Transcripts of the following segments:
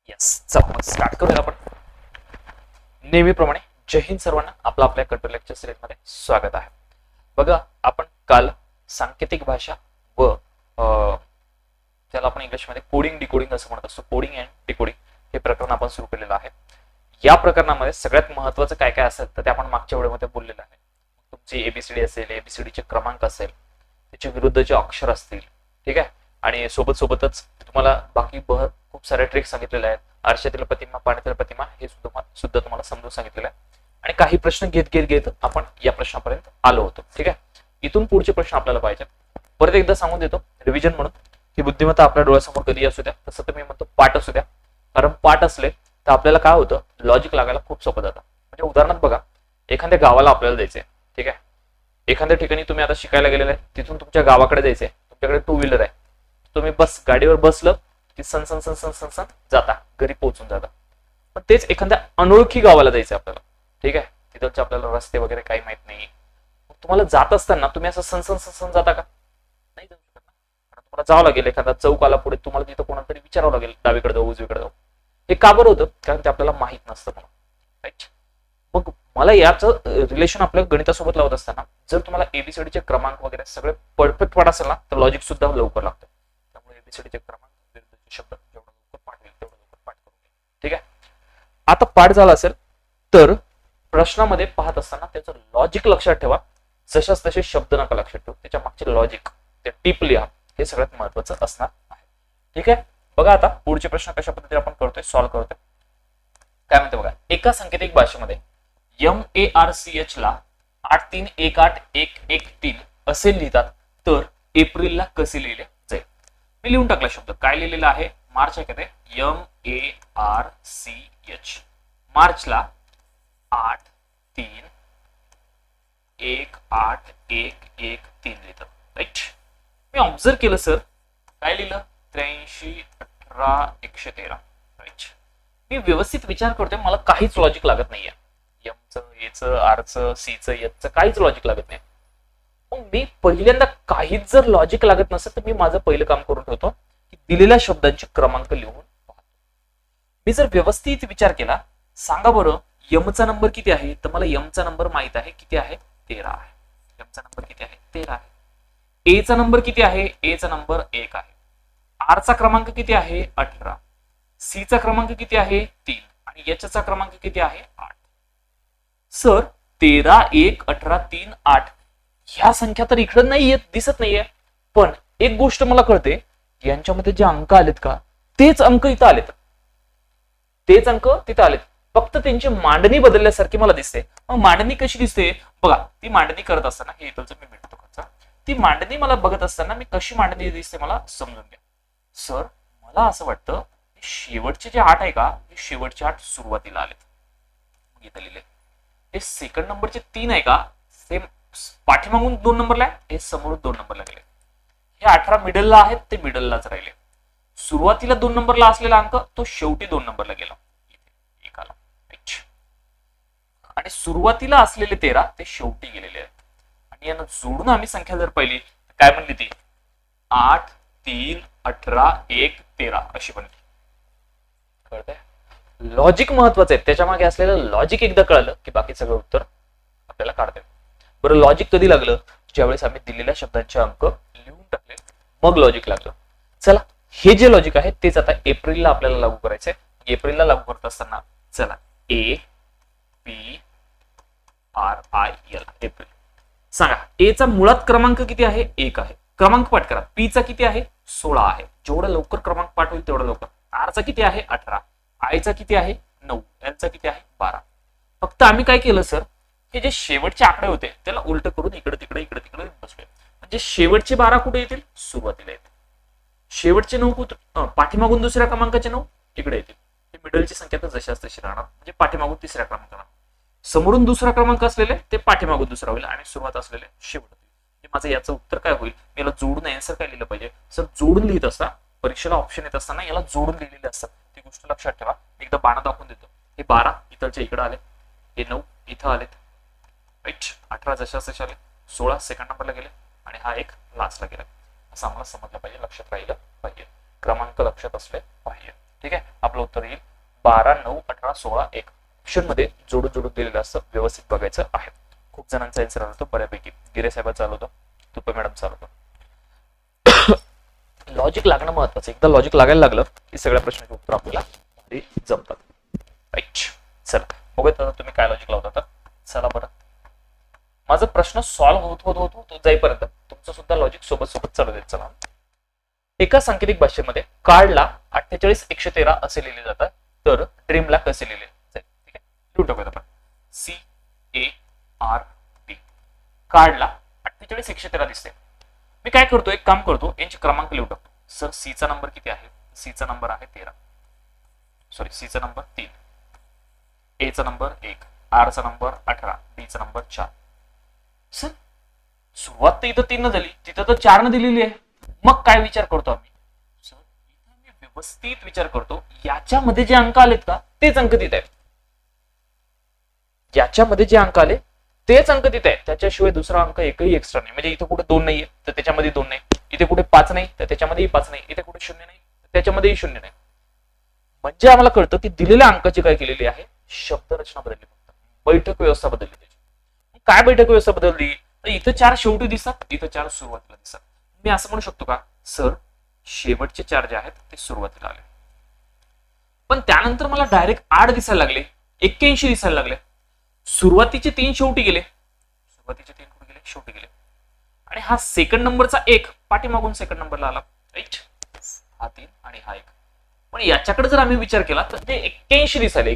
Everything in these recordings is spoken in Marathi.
येस, चला मग स्टार्ट करूया आपण. नेहमीप्रमाणे जय हिंद सर्वांना. आपल्या कंट्रोल लेक्चर सिरीज मध्ये स्वागत आहे. बघा, आपण काल सांकेतिक भाषा व त्याला आपण इंग्लिशमध्ये कोडिंग डिकोडिंग असं म्हणत असतो, कोडिंग अँड डिकोडिंग हे प्रकरण आपण सुरू केलेलं आहे. या प्रकरणामध्ये सगळ्यात महत्वाचं काय काय असेल तर ते आपण मागच्या व्हिडिओमध्ये बोललेलं आहे. तुमची एबीसीडी असेल, एबीसीडीचे क्रमांक असेल, त्याच्या विरुद्धचे अक्षर असतील, ठीक आहे. आणि सोबतच तुम्हाला बाकी खूप साऱ्या ट्रिक्स सांगितलेल्या आहेत. आरशातील प्रतिमा, पाण्यातील प्रतिमा हे सुद्धा तुम्हाला समजून सांगितलेलं आहे. आणि काही प्रश्न घेत आपण या प्रश्नापर्यंत आलो होतो, ठीक आहे. इथून पुढचे प्रश्न आपल्याला पाहिजे. परत एकदा सांगून देतो रिव्हिजन म्हणून, ही बुद्धिमत्ता आपल्या डोळ्यासमोर कधी असू द्या, तसं तर मी म्हणतो पाठ असू द्या. कारण पाठ असले तर आपल्याला काय होतं, लॉजिक लागायला खूप सोपं जातं. म्हणजे उदाहरणार्थ बघा, एखाद्या गावाला आपल्याला जायचंय, ठीक आहे. एखाद्या ठिकाणी तुम्ही आता शिकायला गेलेलं आहे, तिथून तुमच्या गावाकडे जायचंय, तुमच्याकडे टू व्हीलर आहे, तुम्ही गाडीवर बसलं की सन सन सन सन सन सन जाता, घरी पोहोचून जाता. पण तेच एखाद्या अनोळखी गावाला जायचं आपल्याला, ठीक आहे. तिथलचे आपल्याला रस्ते वगैरे काही माहित नाही. तुम्हाला जात असताना तुम्ही असं सन सन सन सन जाता का? नाही जाऊ शकत ना. तुम्हाला जावं लागेल, एखादा चौक आला पुढे, तुम्हाला तिथं कोणाला तरी विचारावं लागेल, डावीकडे जाऊ उजवीकडे जाऊ. हे का बरं होतं? कारण ते आपल्याला माहित नसतं म्हणून, राईट. मग मला याचं रिलेशन आपल्या गणितासोबत लावत असताना जर तुम्हाला एबीसीडीचे क्रमांक वगैरे सगळे परफेक्ट पाठ असेल ना, तर लॉजिक सुद्धा लवकर लागतं. त्यामुळे एबीसीडीचे क्रमांक, विरुद्धचे शब्द जेवढं लवकर पाठ होईल तेवढं लवकर पाठ करून घ्या, ठीक आहे. आता पाठ झाला असेल तर प्रश्नामध्ये पाहत असताना त्याचं लॉजिक लक्षात ठेवा. जशाच तसे शब्द नका लक्षात ठेवू, त्याच्या मागचे लॉजिक, ते टिप लिहा. हे सगळ्यात महत्वाचं असणार आहे, ठीक आहे. बघा आता पुढचे प्रश्न कशा पद्धतीने आपण करतोय, सॉल्व्ह करतोय. काय म्हणते बघा, एका सांकेतिक भाषेमध्ये MARCH ला 8318113 असे लिहितात, तर एप्रिलला कसे लिहिले जाईल? मी लिहून टाकला शब्द. काय लिहिलेला आहे? मार्च आहे का ते? MARCH. मार्चला 8318113 लिहितात, राईट. मी ऑब्झर्व केलं सर, काय लिहिलं? 831813, राईट. मी व्यवस्थित विचार करतोय, मला काहीच लॉजिक लागत नाहीये. एमचं, एचं, आरचं, सीचं, एचं काहीच लॉजिक लागत नाही. मग मी पहिल्यांदा काहीच जर लॉजिक लागत नसेल तर मी माझं पहिलं काम करून ठेवतो की दिलेल्या शब्दांचे क्रमांक लिहून पाहतो. मी जर व्यवस्थित विचार केला, सांगा बरं यमचा नंबर किती आहे? तर मला यमचा नंबर माहित आहे, किती आहे? 13 आहे. यमचा नंबर किती आहे? 13 आहे. एचा नंबर किती आहे? एचा नंबर 1 आहे. आरचा क्रमांक किती आहे? 18. सीचा क्रमांक किती आहे? 3. आणि एचचा क्रमांक किती आहे? 8. सर 13, 1, 18, 3, 8 ह्या संख्या तर इकडे नाहीयेत, दिसत नाहीये. पण एक गोष्ट मला कळते, यांच्यामध्ये जे अंक आलेत का, तेच अंक इथं आलेत, तेच अंक तिथं आलेत. फक्त त्यांची मांडणी बदलल्यासारखी मला दिसते. मग मांडणी कशी दिसते बघा, ती मांडणी करत असताना, हे इथलचं मी मिळतो खर्च, ती मांडणी मला बघत असताना मी कशी मांडणी दिसते मला समजून घ्या. सर मला असं वाटतं शेवटचे जे 8 आहे का, हे शेवटचे 8 सुरुवातीला आलेत, इथं लिहिले. हे सेकंड नंबरचे 3 आहे का, सेम पाठीमागून 2 नंबरला आहे, हे समोरून 2 नंबरला गेले. हे 18 मिडलला आहेत, ते मिडललाच राहिले. सुरुवातीला 2 नंबरला असलेला अंक तो शेवटी 2 नंबरला गेला, एक आला, आणि सुरुवातीला असलेले 13 ते शेवटी गेलेले आहेत. आणि यांना जोडून आम्ही संख्या जर पाहिली, काय म्हणली ती? 8, 3, 18, 1, 13 अशी बनली. कळतंय? लॉजिक महत्वाचं आहे, त्याच्या मागे असलेलं लॉजिक एकदा कळलं की बाकी सगळं उत्तर आपल्याला काढता येईल. बरं, लॉजिक कधी लागलं? ज्यावेळेस आम्ही दिलेल्या शब्दांचे अंक लिहून टाकले, मग लॉजिक लागलं. चला, हे जे लॉजिक आहे तेच आता एप्रिलला आपल्याला लागू करायचंय. एप्रिलला लागू करत असताना चला, APRIL एप्रिल. सांगा, एचा मुळात क्रमांक किती आहे? 1 आहे. क्रमांक पाठ करा. पीचा किती आहे? 16 आहे. जेवढं लवकर क्रमांक पाठ होईल तेवढं लवकर. आरचा किती आहे? 18. आयचा किती आहे? 9. एलचा किती आहे? 12. फक्त आम्ही काय केलं सर, हे जे शेवटचे आकडे होते त्याला उलट करून इकडे तिकडे बसवे. म्हणजे शेवटचे 12 कुठे येतील? सुरुवातीला येतील. शेवटचे 9 पाठीमागून दुसऱ्या क्रमांकाचे 9 इकडे येतील. हे मिडलची संख्या तर जशाच तशी राहणार, म्हणजे पाठीमागून तिसऱ्या क्रमांकाला. समोरून दुसरा क्रमांक असलेले ते पाठीमागून दुसरा होईल आणि सुरुवात असलेले शेवट होईल. माझं याचं उत्तर काय होईल? मी याला जोडून आन्सर काय लिहिलं पाहिजे? सर जोडून लिहित असता, परीक्षेला ऑप्शन येत असताना याला जोडून लिहिलेले असतात, ती गोष्ट लक्षात ठेवा. एकदा बाणा दाखवून देतो. हे 12 इथलच्या इकडे आले, हे 9 इथं आलेत, राईट. 18 जशाच तसे आले, 16 सेकंड नंबरला गेले आणि हा एक लास्टला गेला. असं आम्हाला समजलं पाहिजे, लक्षात राहिलं पाहिजे, क्रमांक लक्षात असले पाहिजे, ठीक आहे. आपला आपलं उत्तर येईल 12, 9, 18, 16, 1. ऑप्शन मध्ये जोडून जोडून दिलेलं असं व्यवस्थित बघायचं आहे. खूप जणांचा आन्सर आला होता बऱ्यापैकी. गिरे साहेब चालवतो, तुपे मॅडम चालवतो. लॉजिक लागणं महत्वाचं. एकदा लॉजिक लागायला लागलं की सगळ्या प्रश्नाचे उत्तर आपल्याला जमतात. राईट, चला बघूयात आता तुम्ही काय लॉजिक लावता. तर चला बरं, माझा प्रश्न सॉल्व्ह होत जाईपर्यंत तुमचं सुद्धा लॉजिक सोबत सोबत चालू देत चला. एका सांकेतिक भाषेमध्ये कार्डला 48, 113 असे लिहिले जातात, तर ड्रीमला कसे लिहिले जाईल? ठीक आहे, लिहून टाकूयात आपण. CARD. कार्डला 48, 113 दिसते. मी काय करतो, एक काम करतो, यांचे क्रमांक लिहून टाकतो. सर सीचा नंबर किती आहे? सीचा नंबर आहे 13, सॉरी सीचा नंबर 3, एचा नंबर 1, आरचा नंबर 18, डीचा नंबर 4. सर सुरुवात तर इथं 3 न झाली, तिथं तर 4 न दिलेली आहे. मग काय विचार करतो आम्ही? सर इथं मी व्यवस्थित विचार करतो, याच्यामध्ये जे अंक आलेत का तेच अंक तिथे आहेत. याच्यामध्ये जे अंक आले तेच अंक तिथे आहेत, त्याच्याशिवाय दुसरा अंक एकही एक्स्ट्रा नाही. म्हणजे इथं कुठे 2 नाहीये तर त्याच्यामध्ये 2 नाही, इथे कुठे 5 नाही तर त्याच्यामध्येही 5 नाही, इथे कुठे 0 नाही तर त्याच्यामध्येही 0 नाही. म्हणजे आम्हाला कळतं की दिलेल्या अंकाची काय केलेली आहे, शब्दरचना बदलली, फक्त बैठक व्यवस्था बदलली. त्याची काय बैठक व्यवस्था बदलली? तर इथं 4 शेवटी दिसतात, इथं 4 सुरुवातीला दिसतात. मी असं म्हणू शकतो का, सर शेवटचे 4 जे आहेत ते सुरुवातीला आले, पण त्यानंतर मला डायरेक्ट 8 दिसायला लागले, 81 दिसायला लागले. सुरुवातीचे 3 शेवटी गेले, सुरुवातीचे 3 कुठे गेले? शेवटी गेले. आणि हा सेकंड नंबरचा 1 पाठीमागून सेकंड नंबरला आला. राईट, हा 3 आणि हा 1. पण याच्याकडे जर आम्ही विचार केला तर ते 81 दिसायले.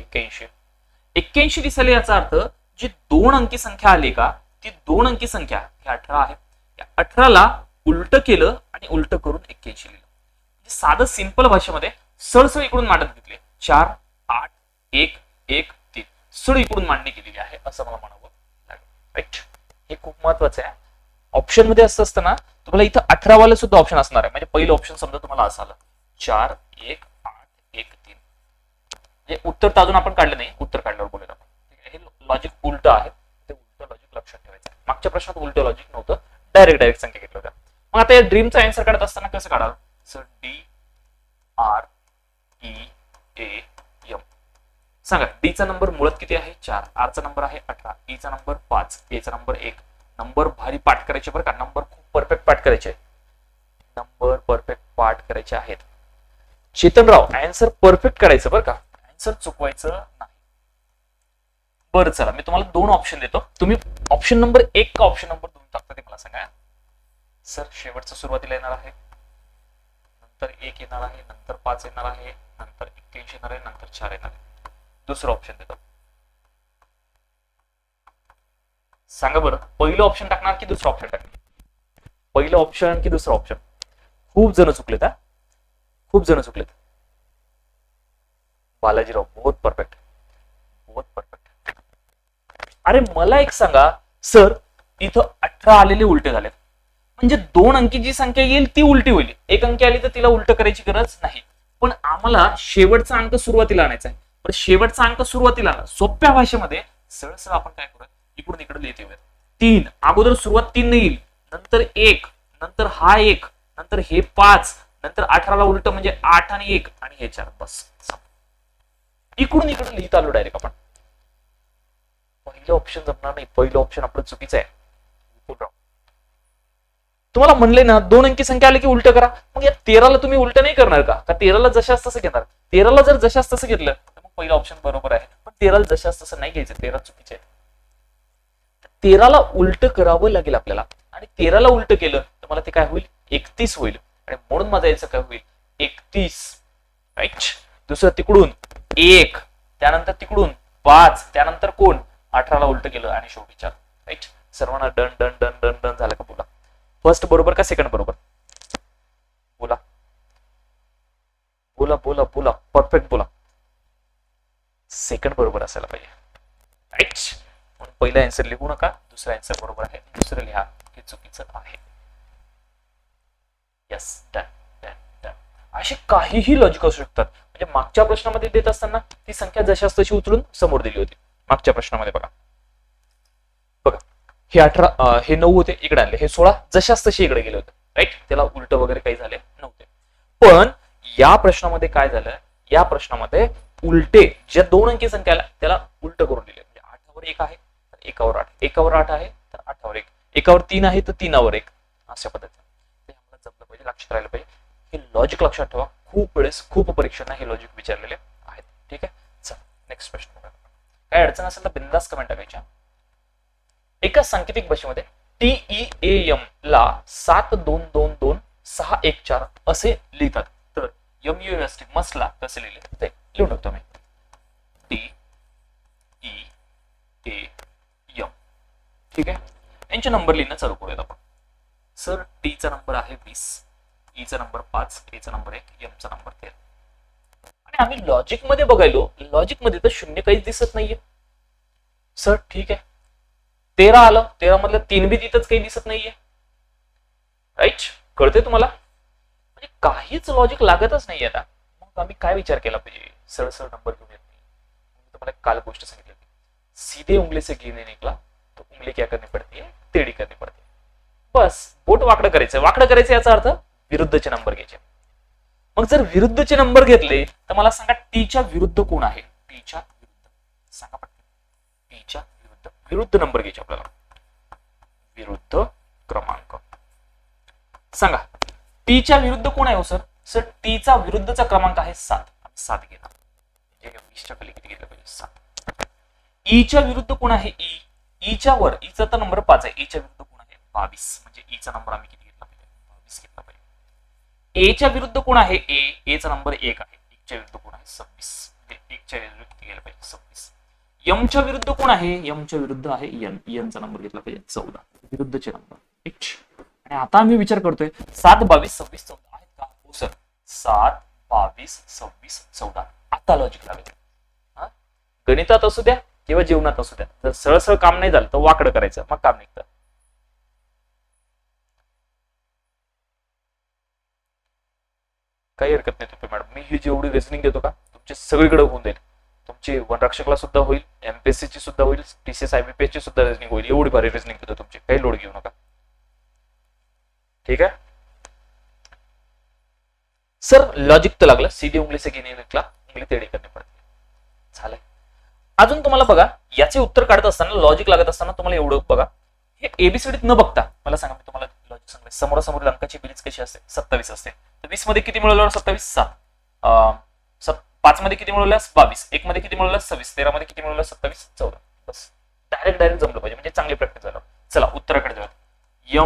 81 दिसायले, याचा अर्थ जी 2 अंकी संख्या आली का, ती 2 अंकी संख्या ही 18 आहे. या 18ला उलट केलं आणि उलट करून 81 लिहिलं. म्हणजे साधं सिंपल भाषेमध्ये सरसळ इकडून मांडत घेतले. 4, 8, 1, 1, 3 सरळ इकडून मांडणी केलेली आहे, असं मला म्हणावं लागेल. राईट, हे खूप महत्वाचं आहे. ऑप्शन मध्ये असं असतं ना, तुम्हाला इथं 18 वाला सुद्धा ऑप्शन असणार आहे. म्हणजे पहिलं ऑप्शन समजा तुम्हाला असं आलं 4, 1, 8, 1, 3. म्हणजे उत्तर तर अजून आपण काढलं नाही, उत्तर काढल्यावर बोलेल आपण. हे लॉजिक उलट आहे, ते उलट लॉजिक लक्षात ठेवायचं. मागच्या प्रश्नात उलट लॉजिक नव्हतं, डायरेक्ट संख्या घेतलं होतं. मग आता या ड्रीमचा आन्सर काढत असताना कसं काढाल? Sir DREAM. सांगा, डीचा नंबर मुळात किती आहे? 4, आरचा नंबर आहे 18, ईचा नंबर 5, एचा नंबर 1. नंबर भारी पाठ करायचे बरं का, नंबर खूप परफेक्ट पाठ करायचे, नंबर परफेक्ट पाठ करायचे आहेत. चेतनराव आन्सर परफेक्ट करायचं बरं का, आन्सर चुकवायचं नाही. बरं चला, मी तुम्हाला 2 ऑप्शन देतो, तुम्ही ऑप्शन नंबर 1 का ऑप्शन नंबर 2 टाकता ते मला सांगा. सर शेवटचं सुरुवातीला येणार आहे, नंतर 1 येणार आहे, नंतर 5 येणार आहे, नंतर 81 येणार आहे, नंतर 4 येणार आहे. दुसरं ऑप्शन देतो, सांगा बरं, पहिलं ऑप्शन टाकणार की दुसरं ऑप्शन टाकणार? पहिलं ऑप्शन की दुसरं ऑप्शन? खूप जण चुकलेत, खूप जण चुकलेत. बालाजीराव बहुत परफेक्ट, बहुत परफेक्ट. अरे मला एक सांगा सर, इथं 18 आलेले उलटे झाले, म्हणजे 2 अंकी जी संख्या येईल ती उलटी होईल. 1 अंकी आली तर तिला उलट करायची गरज नाही, पण आम्हाला शेवटचा अंक सुरुवातीला आणायचा आहे. पण शेवटचा अंक सुरुवातीला आणा, सोप्या भाषेमध्ये सरळ सरळ आपण काय करूया, इकडून इकडे लिहित येऊया. 3 अगोदर सुरुवात 3 ने येईल, नंतर 1, नंतर हा 1, नंतर हे 5, नंतर 18ला उलट म्हणजे 8 आणि 1 आणि हे 4. बस इकडून इकडे लिहित आलो डायरेक्ट आपण. पहिलं ऑप्शन जमणार नाही, पहिलं ऑप्शन आपलं चुकीचं आहे. तुम्हाला म्हणले ना 2 अंकी संख्या आली की उलट करा, मग या 13ला तुम्ही उलट नाही करणार का? 13ला जशास तसं घेणार. 13ला जर जशास तसं घेतलं तर मग पहिलं ऑप्शन बरोबर आहे, पण 13ला जशास तसं नाही घ्यायचं, 13 चुकीचे आहे. 13ला उलट करावं लागेल आपल्याला, आणि 13ला उलट केलं तर मला ते काय होईल? 31 होईल. आणि म्हणून माझं याचं काय होईल? 31. राईट, दुसरं तिकडून 1, त्यानंतर तिकडून 5, त्यानंतर कोण? 18ला उलट केलं आणि शेवटी 4. राईट, सर्वांना done done done done done झालं का? बोला, फर्स्ट बरोबर का सेकंड बरोबर? बोला बोला बोला बोला, परफेक्ट बोला. सेकंड बरोबर असायला पाहिजे. राईट, म्हणून पहिला आन्सर लिहू नका, दुसरा आन्सर बरोबर आहे, दुसरं लिहा, हे चुकीचं आहे. Yes, done done done. असे काहीही लॉजिक असू शकतात. म्हणजे मागच्या प्रश्नामध्ये देत असताना ती संख्या जशास तशी उचलून समोर दिली होती. मागच्या प्रश्नामध्ये बघा बघा, हे 18, हे 9 होते, इकडे आणले, हे 16 जशास तसे इकडे गेले होते. राईट, त्याला उलट वगैरे काही झाले नव्हते. पण या प्रश्नामध्ये काय झालं, या प्रश्नामध्ये उलटे ज्या 2 अंकी संख्या आल्या त्याला उलट करून दिले. म्हणजे 8 वर 1 आहे तर 1 वर 8, 1 वर 8 आहे तर 8 वर 1, 1 वर 3 आहे तर 3 वर 1, अशा पद्धतीने ते आम्हाला जमलं पाहिजे, लक्षात राहिलं पाहिजे. हे लॉजिक लक्षात ठेवा. खूप वेळेस खूप परीक्षांना हे लॉजिक विचारलेले आहेत. ठीक आहे, चल नेक्स्ट प्रश्न बघा. काय अडचण असेल तर बिंदास कमेंट टाकायच्या. एका सांकेतिक भाषेमध्ये TEAM ला 72226114 असे लिहितात, तर MUST मसला कसे लिहिले ते लिहून टाकतो मी. TEAM. ठीक आहे, यांचे नंबर लिहिणं चालू करूयात आपण. सर टी चा नंबर आहे 20, ई चा नंबर 5, ए चा नंबर 1, एम चा नंबर 13. आणि आम्ही लॉजिक मध्ये बघायलो, लॉजिक मध्ये तर शून्य काहीच दिसत नाहीये. सर ठीक आहे, 13 आलं, 13 मधलं 3 बी तिथंच काही दिसत नाहीये. राईट, कळते तुम्हाला? म्हणजे काहीच लॉजिक लागतच नाही आता. मग आम्ही काय विचार केला पाहिजे? सरळ सरळ नंबर घेऊन येत नाही. तुम्हाला काल गोष्ट सांगितली होती, सीधे उंगली से गिरने निकला तो उंगली क्या करनी पडती है, टेढ़ी करनी पडते. बस बोट वाकडं करायचं. वाकडं करायचं याचा अर्थ विरुद्धचे नंबर घ्यायचे. मग जर विरुद्धचे नंबर घेतले तर मला सांगा टीच्या विरुद्ध कोण आहे? टीच्या विरुद्ध सांगा पटकन. टीच्या विरुद्ध विरुद्ध नंबर घ्यायचे आपल्याला. विरुद्ध क्रमांक सांगा. टीच्या विरुद्ध कोण आहे हो सर? सर टीचा विरुद्धचा क्रमांक आहे 7. 7 घेणार. 20च्या खाली किती घेतलं पाहिजे? 7. ईच्या विरुद्ध कोण आहे? ई. ईच्या वर, ईचा तर नंबर 5 आहे. ईच्या विरुद्ध कोण आहे? 22. म्हणजे ईचा नंबर आम्ही किती घेतला पाहिजे? 22 घेतला पाहिजे. एच्या विरुद्ध कोण आहे? ए. एचा नंबर 1 आहे. ईच्या विरुद्ध कोण आहे? 26. म्हणजे 1च्या विरुद्ध किती घ्यायला पाहिजे? 26. यमच्या विरुद्ध कोण आहे? यमच्या विरुद्ध आहे एन. एनचा नंबर घेतला पाहिजे 14. विरुद्धचे नंबर. आणि आता आम्ही विचार करतोय 7, 22, 26, 14 आहेत का? हो सर, 7, 22, 26, 14. आता लॉजिक लागेल. गणितात असू द्या किंवा जीवनात असू द्या, जर सरळ सरळ काम नाही झालं तर वाकडं करायचं, मग काम निघतं. काही हरकत नाही तुमची मॅडम, मी ही जेवढी रिझनिंग देतो का तुमचे सगळीकडे होऊन जाईल. तुमची वनरक्षकला सुद्धा होईल, MPSC ची सुद्धा होईल, TCS IBPS ची सुद्धा रिझनिंग होईल. एवढी भारी रिझनिंग देतो तुमची, काही लोड घेऊ नका. ठीक आहे सर, लॉजिक तर लागलं. सीधी उंगली से गिरने निकला, उंगली टेढ़ी करनी पडते. झालंय. अजून तुम्हाला बघा, याचे उत्तर काढत असताना, लॉजिक लागत असताना तुम्हाला एवढं बघा, हे एबीसीडीत न बघता मला सांगा, मी तुम्हाला लॉजिक सांगतो. समोरासमोर अंकाची बेरीज कशी असते? 27 असते. 20 मध्ये किती मिळवल्यावर 27? 7. 5 मध्ये किती मिळवल्यास? 22. 1 मध्ये किती मिळवल्यास? 26. 13 मध्ये किती मिळवल्यास? 27. 14. बस डायरेक्ट जमलं पाहिजे, म्हणजे चांगली प्रॅक्टिस झालं. चला उत्तराकडे जाऊया.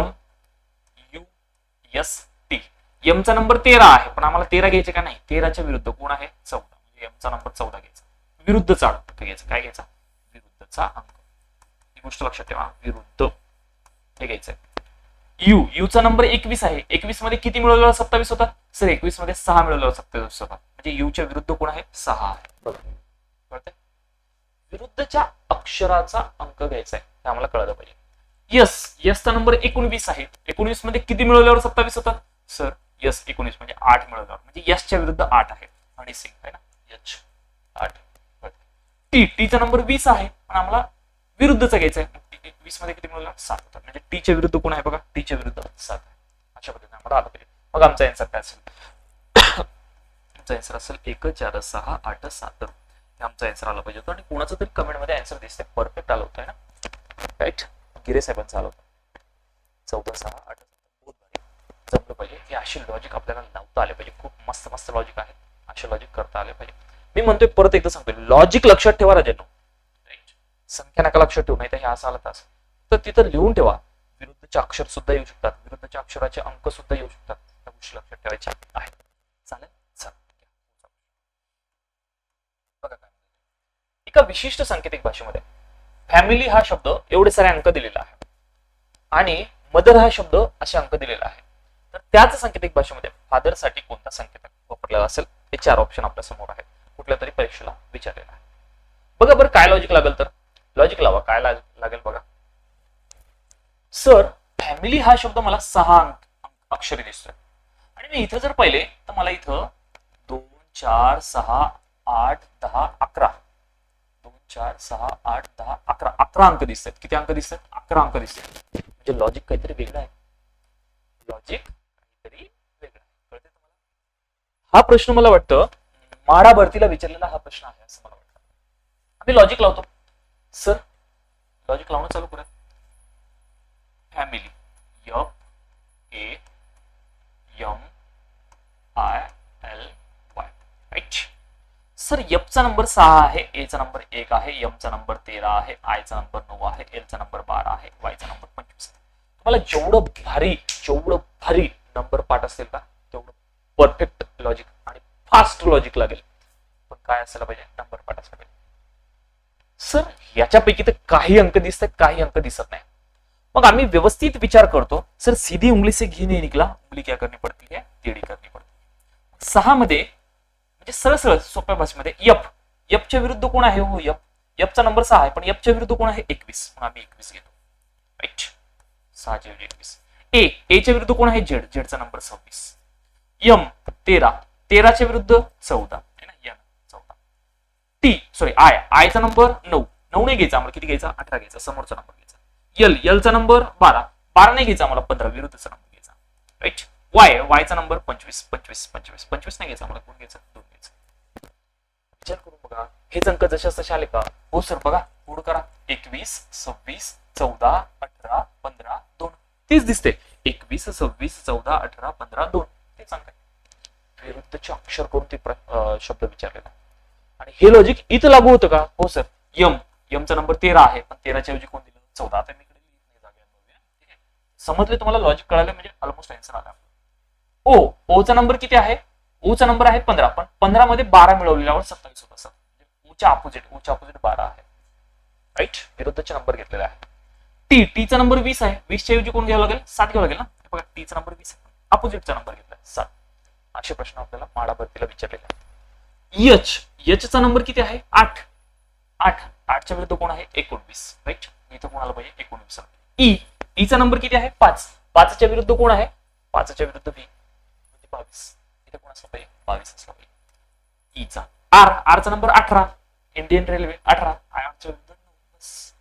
MUST. एमचा नंबर 13 आहे, पण आम्हाला 13 घ्यायचे का नाही? 13च्या विरुद्ध कोण आहे? 14. म्हणजे एमचा नंबर 14 घ्यायचा. विरुद्धचा अंक घ्यायचा. काय घ्यायचा? विरुद्धचा अंक. ही गोष्ट लक्षात ठेवा, विरुद्ध हे घ्यायचंय. यू चा नंबर 21 आहे. 21 मध्ये किती मिळवल्यावर 27 होता? सर 21 मध्ये 6 मिळवल्यावर 27 होता. म्हणजे यूच्या विरुद्ध कोण आहे? 6 आहे. कळतंय? विरुद्धच्या अक्षराचा अंक घ्यायचा आहे, हे आम्हाला कळलं पाहिजे. यस चा नंबर 19 आहे. 19 मध्ये किती मिळवल्यावर 27 होता? सर यस 19 म्हणजे 8 मिळवल्यावर, म्हणजे यसच्या विरुद्ध 8 आहे. आणि सिंग आहे ना, यच 8. टीचा नंबर 20 आहे, पण आम्हाला विरुद्धचा घ्यायचा आहे. 20 मध्ये किती मिळवला? 7 होता. म्हणजे टीच्या विरुद्ध कोण आहे बघा? टीच्या विरुद्ध 7 आहे. अशा पद्धतीने आम्हाला आलं पाहिजे. मग आमचा आन्सर काय असेल? आमचा आन्सर असेल 1, 4, 6, 8, 7. हे आमचा आन्सर आला पाहिजे होता. आणि कोणाचं तरी कमेंट मध्ये आन्सर दिसते परफेक्ट आलं होतं ना, राईट? गिरे साहेबांचं आलं होतं. 14, 6, 8, 7. बहुत भारी जमलं पाहिजे. हे अशी लॉजिक आपल्याला लावता आले पाहिजे. खूप मस्त मस्त लॉजिक आहेत, असे लॉजिक करता आले पाहिजे. मी म्हणतोय, परत एकदा सांगतोय, लॉजिक लक्षात ठेवा राजांनो. संख्या नका लक्षात ठेवू, नाही तर हे असं आलं तर तिथं लिहून ठेवा. विरुद्धचे अक्षर सुद्धा येऊ शकतात, विरुद्धच्या अक्षराचे अंक सुद्धा येऊ शकतात. त्या गोष्टी लक्षात ठेवायच्या आहेत. चालेल. बघा काय, एका विशिष्ट सांकेतिक भाषेमध्ये फॅमिली हा शब्द एवढे सारे अंक दिलेला आहे आणि मदर हा शब्द असे अंक दिलेला आहे. तर त्याच सांकेतिक भाषेमध्ये फादर साठी कोणता संकेतक वापरलेला असेल? हे 4 ऑप्शन आपल्या समोर आहेत. कुठल्या तरी परीक्षेला विचारलेला आहे. बघा बरं काय लॉजिक लागेल, तर लॉजिक लावा. काय लागेल बघा. सर फॅमिली हा शब्द मला 6 अक्षरी दिसतोय, आणि मी इथं जर पाहिले तर मला इथं 2, 4, 6, 8, 10, 11. 2, 4, 6, 8, 10, 11. 11 अंक दिसतात. किती अंक दिसतात? 11 अंक दिसतात. म्हणजे लॉजिक काहीतरी वेगळं आहे. लॉजिक काहीतरी वेगळं आहे. कळते तुम्हाला? हा प्रश्न मला वाटतं म्हाडा भरतीला विचारलेला हा प्रश्न आहे असं मला वाटतं. आम्ही लॉजिक लावतो. सर लॉजिक लावणं चालू करूया. Family F A M I L Y right. Sir F चा नंबर 6 आहे, A चा नंबर 1 आहे, M चा नंबर 13 आहे, I चा नंबर 9 आहे, L चा नंबर 12 आहे, Y चा नंबर 25. तुम्हाला जेवढं भारी नंबर पाठ असेल का तेवढं परफेक्ट लॉजिक आणि फास्ट लॉजिक लागेल. पण काय असायला पाहिजे, नंबर पाठ असायला पाहिजे. सर याच्यापैकी तर काही अंक दिसतात, काही अंक दिसत नाही. मग आम्ही व्यवस्थित विचार करतो. सर सीधी उंगली से घी नहीं निकला, उंगली क्या करनी पड़ती है, टेढ़ी करनी पड़ती है. 6 मध्ये म्हणजे सरळ सोप्या भाषेमध्ये F च्या विरुद्ध कोण आहे हो, F चा नंबर 6 आहे, पण F च्या विरुद्ध कोण आहे 21, म्हणून आम्ही 21 घेतो. राईट. 6 च्या 21. A च्या विरुद्ध कोण आहे Z चा नंबर 26. M 13 च्या विरुद्ध 14 आहे ना, N 14. I चा नंबर 9 नाही घ्यायचा आम्हाला, किती घ्यायचा 18 घ्यायचा, समोरचा नंबर घ्यायचा. L चा नंबर 12 नाही घ्यायचा आम्हाला, 15 विरुद्धचा नंबर घ्यायचा. राईट. Y चा नंबर 25 नाही घ्यायचा आम्हाला, कोण घ्यायचा 2 घ्यायचा. विचार करून बघा हेच अंक जसे तसे आले का हो सर. बघा पुढे करा. 21 26 14 18 15 2 तेच दिसते. 21 26 14 18 15 2 तेच अंक आहे. विरुद्धचे अक्षर करून ते शब्द विचारलेला आणि हे लॉजिक इथं लागू होतं का हो सर. M चा नंबर 13 आहे, पण 13 च्या ऐवजी कोण दिलं 14. आता मी इकडे लिहित नाही जागे. समजले तुम्हाला, लॉजिक कळालं म्हणजे ऑलमोस्ट आन्सर आला. O चा नंबर किती आहे, O चा नंबर आहे 15, पण 15 मध्ये 12 मिळवलेल्यावर 27 होत असत. O च्या अपोजिट 12 आहे. राईट. विरुद्धचे नंबर घेतलेला आहे. T चा नंबर 20 आहे, 20 च्या ऐवजी कोण घ्यावं लागेल 7 घ्यावं लागेल ना. बघा T चा नंबर 20 आहे, अपोजिटचा नंबर घेतला 7. असे प्रश्न आपल्याला म्हाडा भरतीला विचारलेले आहे. H चा नंबर किती आहे 8 च्या विरुद्ध कोण आहे 19. राईट. इथं कोणाला पाहिजे 19. E चा नंबर किती आहे 5 च्या विरुद्ध कोण आहे 5 च्या विरुद्ध V म्हणजे 22. इथे कोण असला पाहिजे 22 असला पाहिजे. E चा R चा नंबर 18, इंडियन रेल्वे 18, I च्या विरुद्ध 9.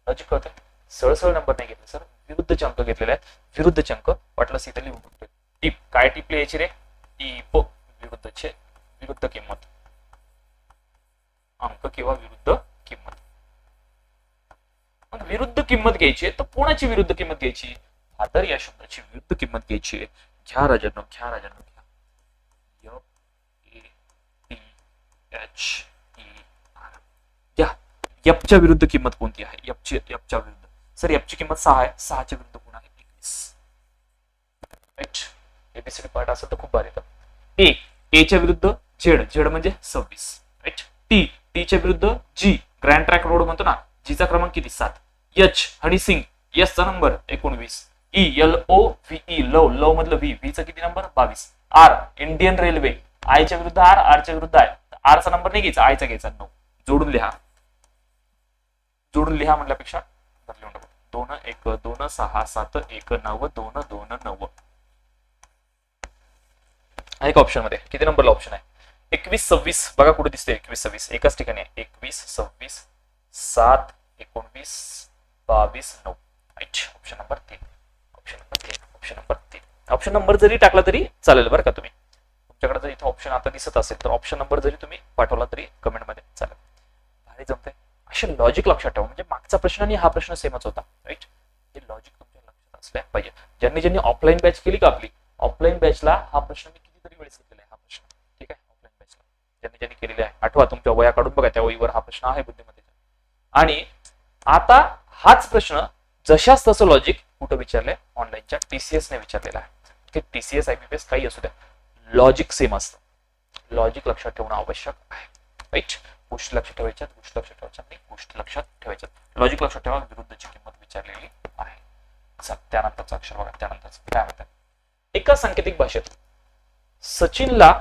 लॉजिक कळतंय. सरळ नंबर नाही घेतले सर, विरुद्धचे अंक घेतलेले आहेत. विरुद्धचे अंक वाटलं इथे लिहून टाकतो. टिप काय टिप लिहायची रे, टिप विरुद्ध किंमत, अंक किंवा विरुद्ध किंमत. मग विरुद्ध किंमत घ्यायची तर कोणाची विरुद्ध किंमत घ्यायची, फादर या शब्दाची विरुद्ध किंमत घ्यायची. घ्या राजांनो घ्या. F च्या विरुद्ध किंमत कोणती आहे, F च्या विरुद्ध. सर F ची किंमत 6 आहे, 6 च्या विरुद्ध कोण आहे 21. राईट. एबीसीडी पार्ट असेल तर खूप भारी येतं. A च्या विरुद्ध Z म्हणजे 26. राईट. T च्या विरुद्ध G, ग्रँड ट्रॅक रोड म्हणतो ना, G चा क्रमांक किती 7. H हनी सिंग, S चा नंबर 19. LOVE लव मधलं V चा किती number 22. R Indian railway, I च्या विरुद्ध R च्या विरुद्ध I, R चा नंबर नाही घ्यायचा, I चा घ्यायचा 9. जोडून लिहा म्हटल्यापेक्षा लिहून टाकू. 2 1 2 6 7 1 9 2 2 9 आहे का ऑप्शन मध्ये. किती नंबरला ऑप्शन आहे 21 26. बघा कुठे दिसते 21 26 एकाच ठिकाणी आहे. 21 26 7 19 22 9. Option number 3. ऑप्शन नंबर जरी टाकला तरी चालेल बरं का. तुम्ही तुमच्याकडे जर इथे ऑप्शन आता दिसत असेल तर ऑप्शन नंबर जरी तुम्ही पाठवला तरी कमेंट मध्ये चालेल. भारी जमते. असे लॉजिक लक्षात ठेवा, म्हणजे मागचा प्रश्न आणि हा प्रश्न सेमच होता. राईट. हे लॉजिक तुमच्या लक्षात असले पाहिजे. ज्यांनी ऑफलाईन बॅच केली का आपली, ऑफलाईन बॅचला हा प्रश्न मी कितीतरी वेळेस घेतलेला आहे. हा प्रश्न ठीक आहे ऑफलाईन बॅचला ज्यांनी केलेले आहे. आठवा तुमच्या वया काढून बघा, त्या वहीवर हा प्रश्न आहे बुद्धिमत्तेचा. आणि आता हाच प्रश्न जशाच तसं लॉजिक कुठं विचारलंय, ऑनलाईनच्या TCS ने विचारलेला आहे. ते TCS IBPS काही असू द्या, लॉजिक सेम असतं. लॉजिक लक्षात ठेवणं आवश्यक आहे. राईट. गोष्टी लक्षात ठेवायच्या, गोष्टी लक्षात ठेवायच्या आणि गोष्टी लक्षात ठेवायच्या. लॉजिक लक्षात ठेवा, विरुद्धची किंमत विचारलेली आहे. त्यानंतरचं अक्षर बघा. त्यानंतरच काय म्हणतात, एका सांकेतिक भाषेत सचिनला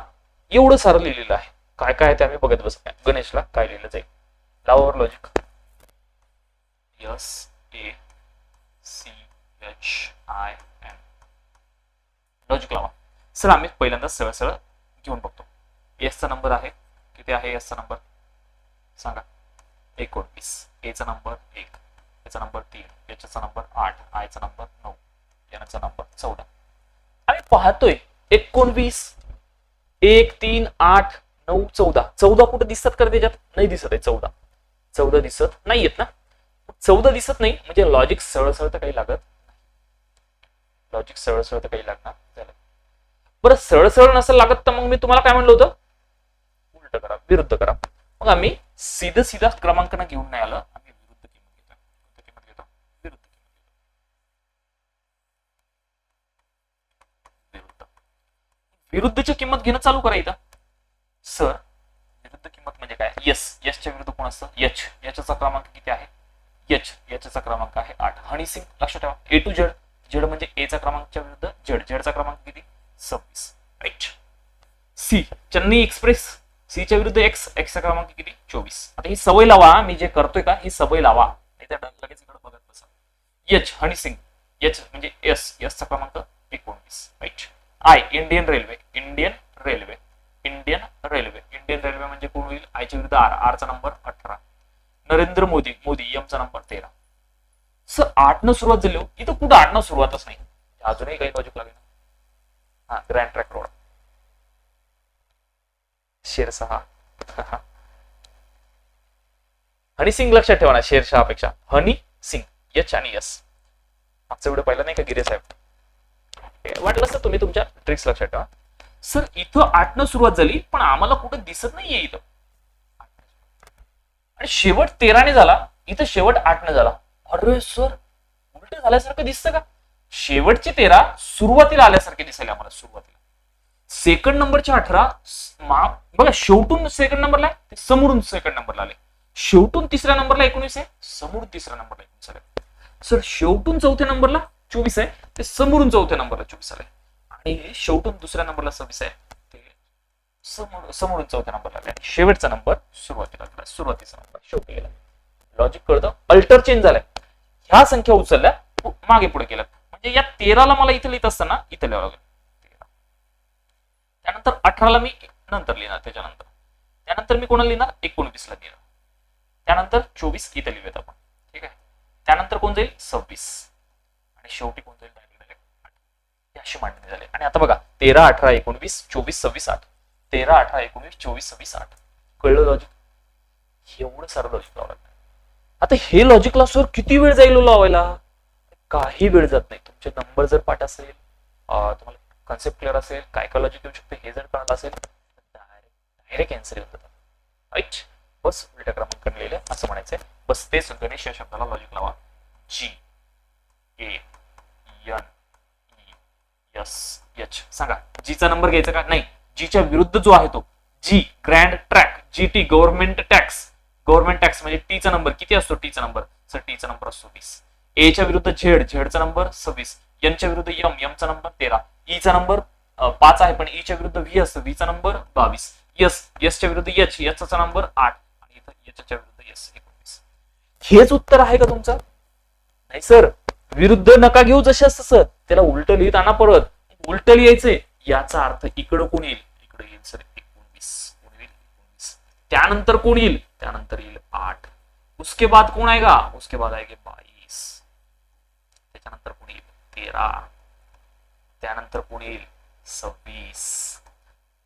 एवढं सारं लिहिलेलं आहे. काय काय आहे ते आम्ही बघत बसत नाही. गणेशला काय लिहिलं जाईल, लावावर लॉजिक. SACHIN लॉजिक लावा. सर आम्ही पहिल्यांदा सरळ घेऊन बघतो. S चा नंबर आहे किती आहे, S चा नंबर सांगा 19. A चा नंबर 1, A चा नंबर 3, H चा नंबर 8, I चा नंबर 9, N चा नंबर 14. आम्ही पाहतोय 19 1 3 8 9, 14. 14 कुठे दिसतात का त्याच्यात? नाही दिसत आहे 14. 14 दिसत नाहीयेत ना. 14 दिसत नाही म्हणजे लॉजिक सरळ सरळ तर काही लागत. लॉजिक सरळ सरळ तर काही लागणार झालं. बरं सरळ सरळ नसेल लागत तर मग मी तुम्हाला काय म्हणलं होतं? उलट करा, विरुद्ध करा. मग आम्ही सीधा क्रमांकाने घेऊन नाही आलं, आम्ही विरुद्ध किंमत घेतो. विरुद्ध विरुद्धची किंमत घेणं चालू करा इथं. सर विरुद्ध किंमत म्हणजे काय? च्या विरुद्ध कोण असतं? याचा क्रमांक किती आहे? याचा क्रमांक आहे 8. हनी सिंग लक्षात ठेवा. ए टू झेड. झेड म्हणजे ए चा क्रमांकच्या विरुद्ध झेडचा क्रमांक किती? 26. Right. C Chennai express. C च्या विरुद्ध चा क्रमांक किती? 24. आता ही सवय लावा, मी जे करतोय का ही सवय लावा, नाही तर लगेच इकडे बघत बसा. हनी सिंग. म्हणजे चा क्रमांक 19. राईट. इंडियन रेल्वे म्हणजे कोण होईल? आय च्या विरुद्ध आर चा नंबर 18. नरेंद्र मोदी एम चा नंबर 13. सर 8 न सुरुवात झाली. इथं कुठं 8 न सुरुवातच नाही. अजूनही काही लॉजिक लागेल. हा ग्रँड ट्रॅक रोड. शेरशाह. हनी सिंग लक्षात ठेवा ना, शेरशाह पेक्षा हनी सिंग. एच आणि एस. मागचा व्हिडिओ पाहिला नाही का गिरे साहेब? वाटलं असं तुम्ही तुमच्या ट्रिक्स लक्षात ठेवा. सर इथं 8 न सुरुवात झाली पण आम्हाला कुठं दिसत नाहीये इथं. आणि शेवट 13 ने झाला, इथं शेवट 8 ने झाला. अरे सर उलट झाल्यासारखं दिसतं का? शेवटचे 13 सुरुवातीला आल्यासारखे दिसायला आम्हाला. सुरुवातीला सेकंड नंबरचे 18 बघा, शेवटून सेकंड नंबरला आहे, समोरून सेकंड नंबरला आले. शेवटून तिसऱ्या नंबरला 19 आहे, समोरून तिसऱ्या नंबरला 19 आले. सर शेवटून चौथ्या नंबरला 24 आहे, ते समोरून चौथ्या नंबरला 24 आले. आणि शेवटून दुसऱ्या नंबरला 26 आहे, ते समोरून चौथ्या नंबरला आले. शेवटचा नंबर सुरुवातीचा नंबर शेवटी गेला. लॉजिक कळतं? अल्टर चेंज झालाय. ह्या संख्या उचलल्या मागे पुढे केल्या. म्हणजे या 13ला मला इथं लिहित असताना इथं लिहावं लागेल. त्यानंतर 18ला मी नंतर लिहिणार. त्यानंतर मी कोणाला लिहिणार? 19ला लिहिणार. त्यानंतर 24 इथं लिहूयात आपण. ठीक आहे. त्यानंतर कोण जाईल? 26. आणि शेवटी कोण जाईल? 8. अशी मांडणी झाली. आणि आता बघा 13, 18, 19, 24, 26, 8. 13, 18, 19, 24, 26, 8. कळलं लॉजिक? एवढं सारं लॉजिक लावलं. आता हे लॉजिकला सर किती वेळ जाईल लावायला? काही वेळ जात नाही. तुमचे नंबर जर पाठ असेल, तुम्हाला कन्सेप्ट क्लिअर असेल, काय काय लॉजिक येऊ शकते हे जर कळलं असेल, डायरेक्ट आन्सर येऊन जातात. राईट. बस उलट्या क्रमांकाने लिहिले असं म्हणायचंय. बस तेच गणेश या शब्दाला लॉजिक लावा. GANESH. सांगा जीचा नंबर घ्यायचा का? नाही. जीच्या विरुद्ध जो आहे तो G grand track. GT government tax. Government tax म्हणजे टीचा नंबर किती असतो? टीचा नंबर. सर टीचा नंबर असतो 20. एच्या विरुद्ध झेडचा नंबर 26. एनच्या विरुद्ध एमचा नंबर 13. ईचा नंबर 5 आहे पण ईच्या विरुद्ध व्ही असतो. व्हीचा नंबर 22. एसच्या विरुद्ध एचचा नंबर 8 आणि इथं एचच्या विरुद्ध एस 19. हेच उत्तर आहे का तुमचं? नाही सर, विरुद्ध नका घेऊ जसे तसं. त्याला उलट लिहित आणा. परत उलट लिहायचंय. याचा अर्थ इकडं कोण येईल? इकडे येईल सर 19. त्यानंतर कोण येईल? त्यानंतर येईल 8. उसके बाद कोण आहे का? उसके बाद आहे 22. त्याच्यानंतर कोण येईल? 13. त्यानंतर कोण येईल? 26.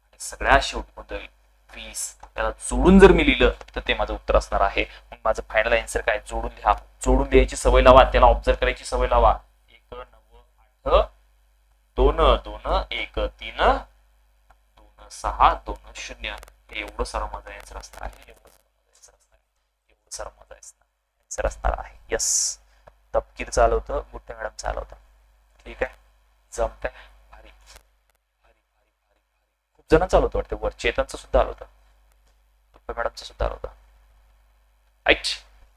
आणि सगळ्यात शेवटी कोणतं येईल? 20. त्याला जोडून जर मी लिहिलं तर ते माझं उत्तर असणार आहे. मग माझं फायनल आन्सर काय? जोडून लिहा. जोडून लिहायची सवय लावा. त्याला ऑब्झर्व करायची सवय लावा. 1 9 8 2 2 1 3 2 6 2 0. एवढं सारं माझं आन्सर असणार आहे. एवढं सारं माझं आन्सर असणार आहे. येस. तपकीर चालू होतं, गुट्टे मॅडम चालू होतं. ठीक आहे. जमतंय. भारी भारी भारी भारी. खूप जण चालू होतं वाटतं. वर चेतनचं सुद्धा आलं होतं, गुट्टे मॅडमचं सुद्धा आलं होतं. ऐक,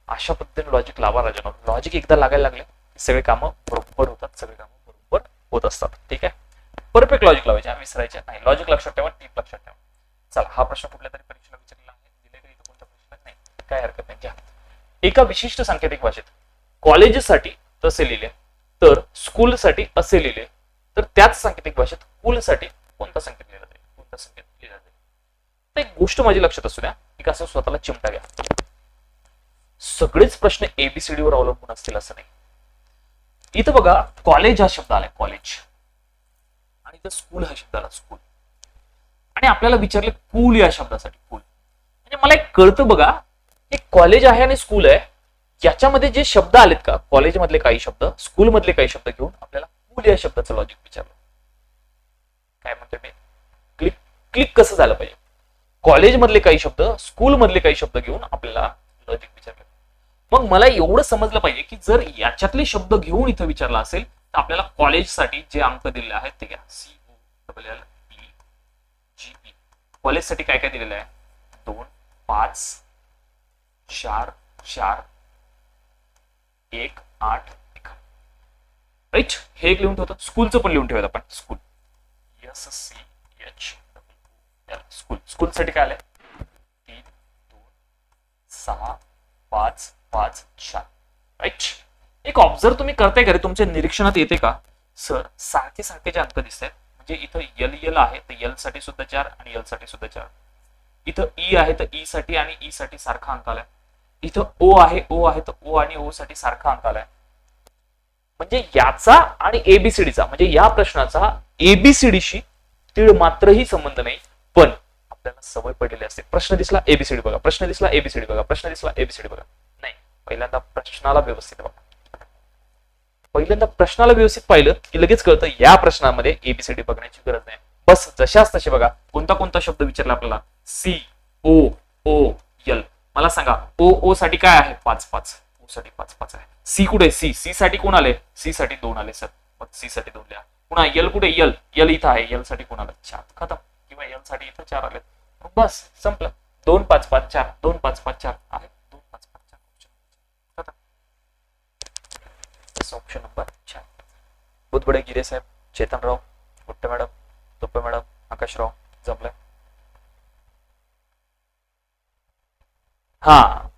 अशा पद्धतीने लॉजिक लावा राजानो. लॉजिक एकदा लागायला लागले सगळे कामं बरोबर होतात. सगळे कामं बरोबर होत असतात. ठीक आहे. परफेक्ट लॉजिक लावायचे, विसरायचे नाही. लॉजिक लक्षात ठेवा, टीप लक्षात ठेवा. चला, हा प्रश्न कुठल्या तरी परीक्षेला विचारलेला आहे. दिले का इथं कोणत्या प्रश्नात? नाही, काय हरकत नाही. घ्या. एका विशिष्ट सांकेतिक भाषेत कॉलेजसाठी तसे लिहिले तर स्कूलसाठी असे लिहिले तर त्याच सांकेतिक भाषेत स्कूलसाठी कोणता संकेत लिहिला जाईल? कोणता संकेत लिहिला जाईल? तर एक गोष्ट माझी लक्षात असू द्या. एक असं स्वतःला चिमटा घ्या. सगळेच प्रश्न ABCD वर अवलंबून असतील असं नाही. इथं बघा कॉलेज हा शब्द आलाय, कॉलेज, आणि इथं स्कूल हा शब्द आला, स्कूल. आणि आपल्याला विचारले कूल या शब्दासाठी. कूल म्हणजे मला एक कळतं बघा, एक कॉलेज आहे आणि स्कूल आहे, याच्यामध्ये जे शब्द आलेत का, कॉलेजमधले काही शब्द, स्कूल मधले काही शब्द घेऊन आपल्याला कूल या शब्दाचं लॉजिक विचारलं. काय म्हणतो मी, क्लिक क्लिक कसं झालं पाहिजे. कॉलेज मधले काही शब्द, स्कूल मधले काही शब्द घेऊन आपल्याला लॉजिक विचारलं. मग मला एवढं समजलं पाहिजे की जर याच्यातले शब्द घेऊन इथं विचारला असेल तर आपल्याला कॉलेजसाठी जे अंक दिलेले आहेत ते घ्या. COLLEGE. कॉलेजसाठी काय काय दिलेलं आहे, 2 5 4 4 1 8 1. राईट, हे एक लिहून ठेवतो. स्कूलचं पण लिहून ठेवूयात आपण. School SCH school. स्कूल साठी काय आलंय, 3 2 6 5 5 4. राईट, एक ऑब्झर्व तुम्ही करताय घरी, तुमच्या निरीक्षणात येते का, सर सारखे सारखे जे अंक दिसत आहेत, म्हणजे इथं एल आहे तर एल साठी सुद्धा 4 आणि एल साठी सुद्धा 4. इथं ई आहे तर ई साठी आणि ई साठी सारखा अंक आलाय. इथं ओ आहे तर ओ आणि ओ साठी सारखा अंक आलाय. म्हणजे याचा आणि एबीसीडीचा, म्हणजे या प्रश्नाचा एबीसीडीशी तीळ मात्रही संबंध नाही, पण आपल्याला सवय पडलेली असते. प्रश्न दिसला एबीसीडी बघा, प्रश्न दिसला एबीसीडी बघा, प्रश्न दिसला एबीसीडी बघा. नाही, पहिल्यांदा प्रश्नाला व्यवस्थित बघा. पहिल्यांदा प्रश्नाला व्यवस्थित पाहिलं की लगेच कळतं या प्रश्नामध्ये एबीसीडी बघण्याची गरज नाही. बस जशाच तसे बघा. कोणता कोणता शब्द विचारला आपल्याला, COOL. मला सांगा ओ साठी काय आहे, 5 5. ओ साठी 5 5 आहे. सी कुठे, सी साठी कोण आले, सी साठी 2 आले सर, मग सी साठी 2 लिहा. पुन्हा एल कुठे, एल इथं आहे, एल साठी कोण आलं, 4. खतम. किंवा एल साठी इथं 4 आले, बस संपलं. 2 5 5 4, 2 5 5 4 आहे, 2 5 5 4 खतम. Option number 4. बुधबडे गिरे साहेब, चेतनराव, गुट्टे मॅडम, तुप्पे मॅडम, आकाशराव, जमलंय. हा,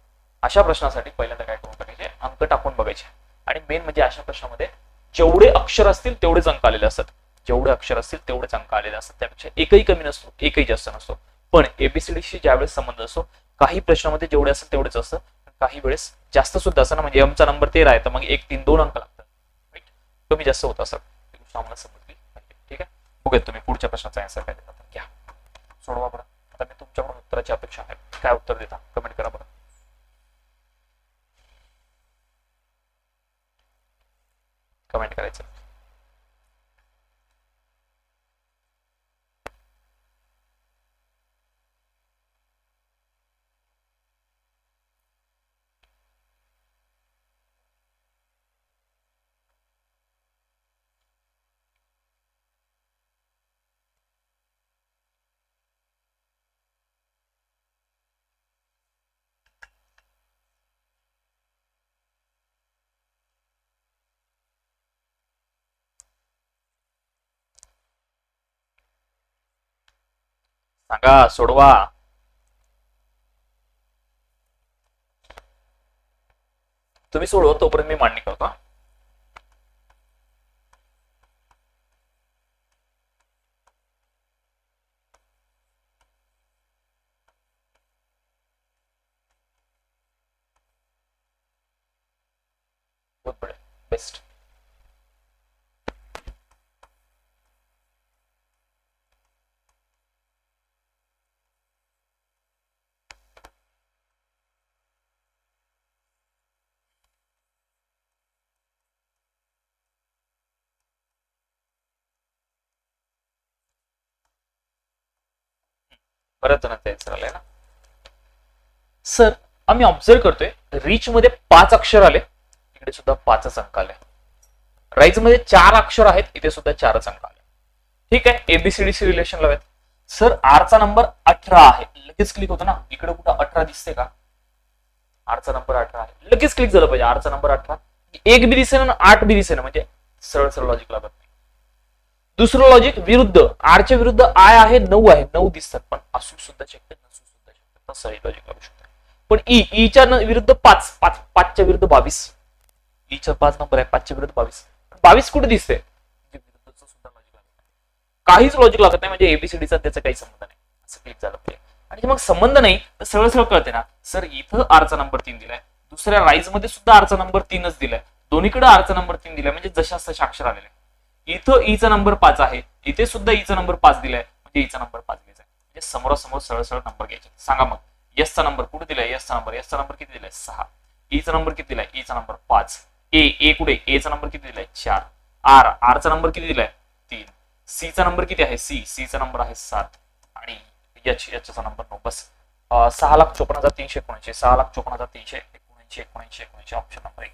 अशा प्रश्नासाठी पहिल्यांदा काय करून टाकायचे, अंक टाकून बघायचे. आणि मेन म्हणजे अशा प्रश्नामध्ये जेवढे अक्षर असतील तेवढेच अंक आलेले असतात. जेवढे अक्षर असतील तेवढेच अंक आलेले असतात, त्यापेक्षा एकही कमी नसतो, एकही जास्त नसतो. पण एबीसीडीशी ज्यावेळेस संबंध असतो, काही प्रश्नामध्ये जेवढे असेल तेवढेच असतं, काही वेळेस जास्त सुद्धा असतं ना. म्हणजे एमचा नंबर 13 आहे तर मग 1 3 2 अंक लागतात. कमी जास्त होत असत, आम्हाला समजली. ठीक आहे, बघूयात तुम्ही पुढच्या प्रश्नाचा आन्सर काय देतात. घ्या, सोडवा बरं. आता मी तुमच्याकडून उत्तराची अपेक्षा आहे. काय उत्तर देता कमेंट करा बरं. कमेंट करायचं. सांगा, सोडवा. तुम्ही सोडवा तोपर्यंत मी मांडणी करतो. बहुत बढिया, बेस्ट. बऱ्याच जणांचा आन्सर आलाय ना. सर आम्ही ऑब्झर्व करतोय रिच मध्ये 5 अक्षर आले, इकडे सुद्धा 5च अंक आले. राईज मध्ये 4 अक्षर आहेत, इथे सुद्धा 4च अंक आले. ठीक आहे, एबीसीडीसी रिलेशन लावूयात. सर आरचा नंबर 18 आहे, लगेच क्लिक होतं ना. इकडे कुठं 18 दिसते का, आरचा नंबर 18 आहे, लगेच क्लिक झालं पाहिजे. आरचा नंबर 18, 1 बी दिसे ना 8 बी दिसे ना, म्हणजे सरळ सरळ लॉजिक लागत नाही. दुसरं लॉजिक विरुद्ध, आरच्या विरुद्ध आय आहे, 9 आहे, 9 दिसतात पण असू सुद्धा शकते, नसू सुद्धा शकते, तसंही लॉजिक लागू शकतं. पण ईच्या विरुद्ध 5, 5च्या विरुद्ध 22, ईचा 5 नंबर आहे, 5च्या विरुद्ध 22 कुठे दिसते, सुद्धा लॉजिक लागत नाही. काहीच लॉजिक लागत नाही, म्हणजे एबीसीडीचा त्याचा काही संबंध नाही. असं क्लिक झालं पाहिजे. आणि मग संबंध नाही तर सरळ सरळ कळते ना. सर इथं आरचा नंबर 3 दिलाय, दुसऱ्या राईज मध्ये सुद्धा आरचा नंबर 3च दिलाय, दोन्हीकडे आरचा नंबर 3 दिलाय, म्हणजे जशा तशा अक्षर आलेले. इथं ईचा नंबर 5 आहे, इथे सुद्धा ईचा नंबर 5 दिलाय, म्हणजे ईचा नंबर 5 घ्यायचा. म्हणजे समोरासमोर सरळ सरळ नंबर घ्यायचे. सांगा मग एस चा नंबर कुठे दिलाय? एस चा नंबर किती दिलाय? 6. ई चा नंबर किती दिलाय? ई चा नंबर 5. ए कुठे? ए चा नंबर किती दिलाय? 4. आर चा नंबर किती दिलाय? 3. सी चा नंबर किती आहे? सी चा नंबर आहे 7. आणि याचा नंबर 9. बस 6,54,379, 6,54,379 ऑप्शन नंबर 1.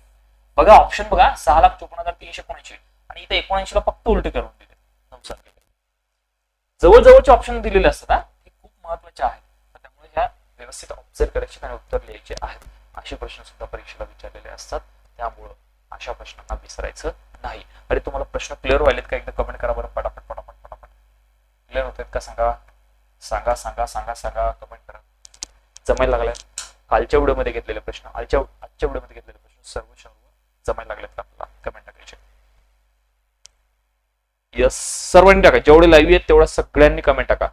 बघा ऑप्शन बघा, 6,54,379 आणि इथे 79 ला फक्त उलटे करून दिले 9 जवळजवळचे ऑप्शन दिलेले असतात. हे खूप महत्वाचे आहेत, त्यामुळे ह्या व्यवस्थित ऑब्झर्व करायचे आणि उत्तर लिहायचे आहेत. असे प्रश्न सुद्धा परीक्षेला विचारलेले असतात, त्यामुळं अशा प्रश्नांना विसरायचं नाही. अरे तुम्हाला प्रश्न क्लिअर व्हायलेत का? एकदा कमेंट करा बरं, पटापट पटापट पटापट. क्लिअर होत का? सांगा सांगा सांगा सांगा सांगा, कमेंट करा. जमायला लागलाय? कालच्या व्हिडिओमध्ये घेतलेले प्रश्न, आजच्या व्हिडिओमध्ये घेतलेले प्रश्न सर्व जमायला लागलेत का आपल्याला? कमेंट टाकायचे. यस, सर्वांनी टाका. जेवढे लाईव्ह आहेत तेवढ्या सगळ्यांनी कमेंट टाका.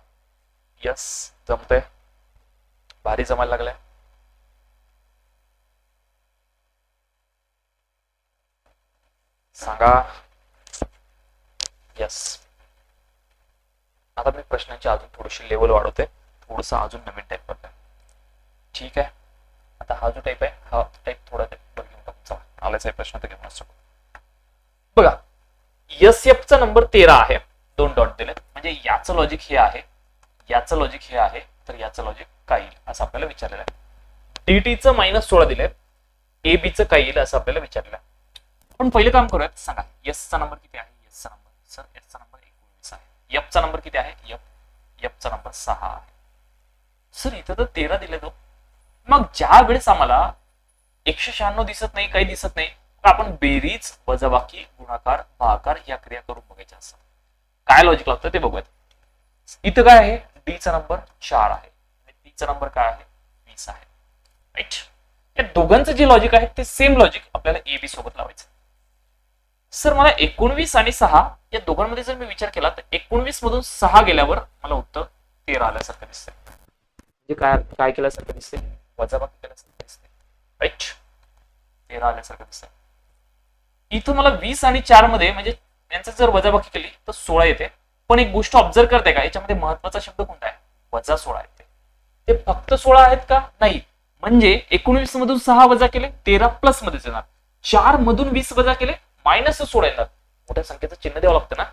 यस, जमतंय, भारी जमायला लागलाय. सांगा. यस, आता मी प्रश्नांची अजून थोडीशी लेवल वाढवते, थोडस अजून नवीन टाईप करतोय. ठीक आहे, आता हा जो टाईप आहे हा टाईप थोडा वर घेऊन टाकून आलाच आहे प्रश्न, तर घेऊन शकतो. बघा एफ चा नंबर 13 आहे, 2 डॉट दिले, म्हणजे याचं लॉजिक हे आहे, याचं लॉजिक हे आहे, तर याचं लॉजिक काय येईल असं आपल्याला विचारलेलं आहे. डीटीचं -16 दिले, ए बीचं काय येईल असं आपल्याला विचारलेलं आहे. आपण पहिले काम करूयात. सांगा एस चा नंबर किती आहे? एस चा नंबर, सर एस चा नंबर 19 आहे. एफ चा नंबर किती आहे? एफ चा नंबर 6 आहे. सर इथं तर 13 दिले तो. मग ज्या वेळेस आम्हाला 196 दिसत नाही, काही दिसत नाही, तर आपण बेरीज, वजाबाकी, गुणाकार, भागाकार या क्रिया करून बघायच्या असतात. काय लॉजिक लागतं ते बघूयात. इथं काय आहे? डी चा नंबर 4 आहे आणि टी चा नंबर काय आहे? 20 आहे. राईट, या दोघांचं जे लॉजिक आहे ते सेम लॉजिक आपल्याला ए बी सोबत लावायचं. सर मला 19 आणि 6 या दोघांमध्ये जर मी विचार केला तर 19 मधून 6 गेल्यावर मला उत्तर 13 आल्यासारखं दिसतंय. म्हणजे काय केल्यासारखं दिसतंय? वजाबाकी केल्यासारखं दिसतंय. राईट, 13 आल्यासारखं दिसतंय. इथं मला 20 आणि 4 मध्ये म्हणजे यांचं जर वजाबाकी केली तर 16 येते. पण एक गोष्ट ऑब्झर्व करते का, याच्यामध्ये महत्वाचा शब्द कोणता आहे? -16 येते. ते फक्त 16 आहेत का? नाही, म्हणजे 19 मधून 6 वजा केले 13 प्लस मध्येच येणार, 4 मधून 20 वजा केले -16 येणार. मोठ्या संख्येचं चिन्ह द्यावं लागतं ना,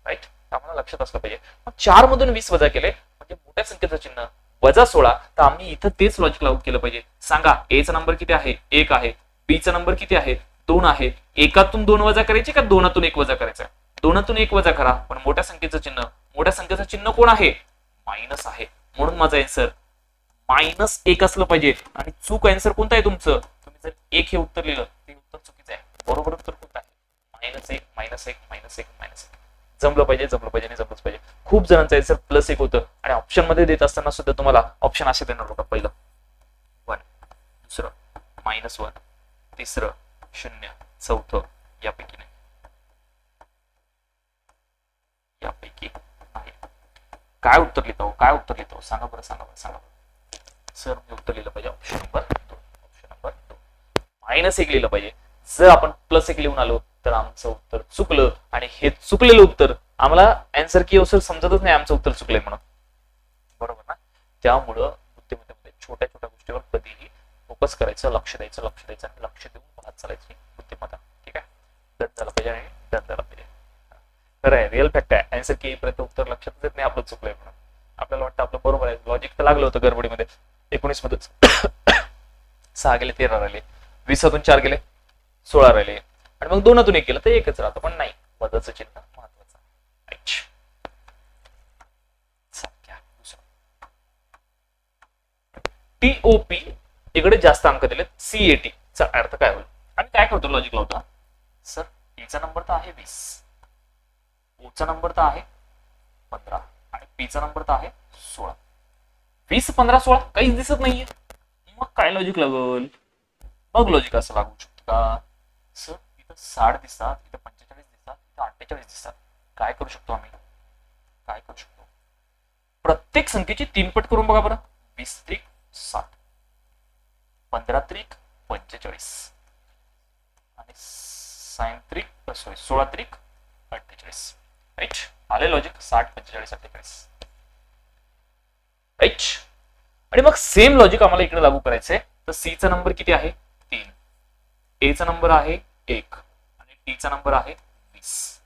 राईट, आम्हाला लक्षात असलं पाहिजे. मग 4 मधून 20 वजा केले म्हणजे मोठ्या संख्येचं चिन्ह -16, तर आम्ही इथं तेच लॉजिक लागू केलं पाहिजे. सांगा ए चा नंबर किती आहे? 1 आहे. बी चा नंबर किती आहे? 2 आहे. एकातून 2 वजा करायचे का दोनातून 1 वजा करायचं? दोनातून 1 वजा करा, पण मोठ्या संख्येचं चिन्ह कोण आहे? मायनस आहे. म्हणून माझा आन्सर -1 असलं पाहिजे. आणि चूक आन्सर कोणता आहे तुमचं? तुम्ही जर 1 हे उत्तर लिहिलं ते उत्तर चुकीचं आहे. बरोबर उत्तर कोणतं आहे? -1. जमलं पाहिजे आणि जमलंच पाहिजे. खूप जणांचं आन्सर +1 होतं आणि ऑप्शन मध्ये देत असताना सुद्धा तुम्हाला ऑप्शन असे देणार होता. पहिलं 1, दुसरं -1, तिसरं 0, चौथं यापैकी नाही, काय उत्तर लिहितो? सांगा बरं. सर मी उत्तर लिहिलं पाहिजे ऑप्शन नंबर 2. -1 लिहिलं पाहिजे. जर आपण +1 लिहून आलो तर आमचं उत्तर चुकलं, आणि हे चुकलेलं उत्तर आम्हाला आन्सर की सर समजतच नाही आमचं उत्तर चुकलंय म्हणून. बरोबर ना? त्यामुळं बुद्धिमत्तेमध्ये छोट्या छोट्या गोष्टीवर कधीही फोकस करायचं, लक्ष द्यायचं आणि लक्ष देऊन पाहत चालायची बुद्धिमत्ता. ठीक आहे, डन झालं पाहिजे आणि डन झालं पाहिजे. खरं आहे, रिअल फॅक्ट आहे. आन्सर की पर्यंत उत्तर लक्षात येत नाही आपलं चुकलंय म्हणून. आपल्याला वाटतं आपलं बरोबर आहे, लॉजिक तर लागलं होतं गडबडीमध्ये. 19 मधून 6 गेले 13 राहिले, 20 4 गेले 16 राहिले, आणि मग 2 1 केलं तर 1च राहतं. पण नाही, वजाचं चिन्ह महत्वाचं. TOP इकडे जास्त अंक दिले, CAT चा अर्थ काय होईल? आम्ही काय करतो? लॉजिक लावतो. सर ए चा नंबर तर आहे 20, ओ चा नंबर तर आहे 15 आणि पी चा नंबर तर आहे 16. 20 15 16 काहीच दिसत नाहीये. मग काय लॉजिक लागल? मग लॉजिक असं लागू शकतो का? सर इथं 60 दिसतात, इथं 45 दिसतात, इथं 48 दिसतात. काय करू शकतो आम्ही? प्रत्येक संख्येची 3 पट करून बघा बरं. 20 त्रिक 60, 15 त्रिक 45 आणि 16 त्रिक 48. राईट, आले लॉजिक. 60 45 48. राईट. आणि मग सेम लॉजिक आम्हाला इकडे लागू करायचंय. तर सी चा नंबर किती आहे 3, ए चा नंबर आहे 1 आणि टी चा नंबर आहे 20.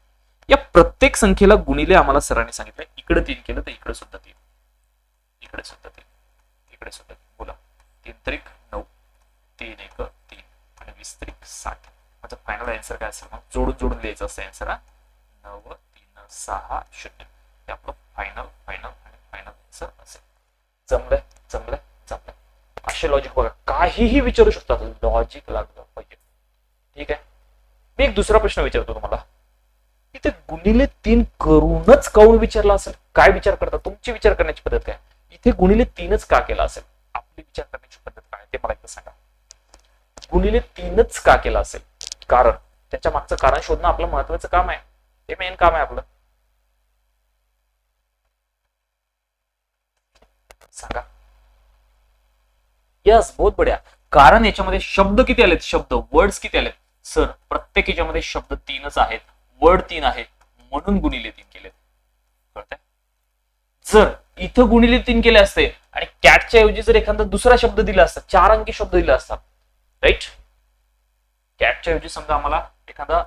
या प्रत्येक संख्येला गुणिले आम्हाला सरांनी सांगितलं इकडे 3 केलं तर इकडे सुद्धा 3, इकडे सुद्धा 3, इकडे सुद्धा 3. बोला 3 त्रिक 9, 3 1 3 आणि 20 त्रिक 60. माझा फायनल आन्सर काय असेल? मग जोडून जोडून लिहायचं असतं आन्सर. 9 3 6 0 हे आपलं फायनल फायनल आणि फायनल आन्सर असेल. जमलंय जमलंय जमलंय. असे लॉजिक बघा काहीही विचारू शकतात, लॉजिक लागलं पाहिजे. ठीक आहे. मी एक दुसरा प्रश्न विचारतो तुम्हाला. इथे गुणिले 3 करूनच काऊन विचारला असेल? काय विचार करता? तुमची विचार करण्याची पद्धत काय? इथे गुणिले 3च का केला असेल? आपली विचार करण्याची पद्धत काय ते मला एकदा सांगा. गुणिले 3च का केला असेल? कारण त्याच्या मागचं कारण शोधणं आपलं महत्वाचं काम आहे. ते मेन काम आहे आपलं. सांगा. यस बहुत बढिया. कारण याच्यामध्ये शब्द किती आलेत? शब्द वर्ड्स किती आलेत? सर प्रत्येक याच्यामध्ये शब्द 3च आहेत, वर्ड 3 आहे, म्हणून गुणिले 3 केलेत. कळतंय? जर इथं गुणिले 3 केले असते आणि कॅटच्या ऐवजी जर एखादा दुसरा शब्द दिला असता, 4 अंकी शब्द दिला असता, राईट. कॅटच्या ऐवजी समजा आम्हाला एखादा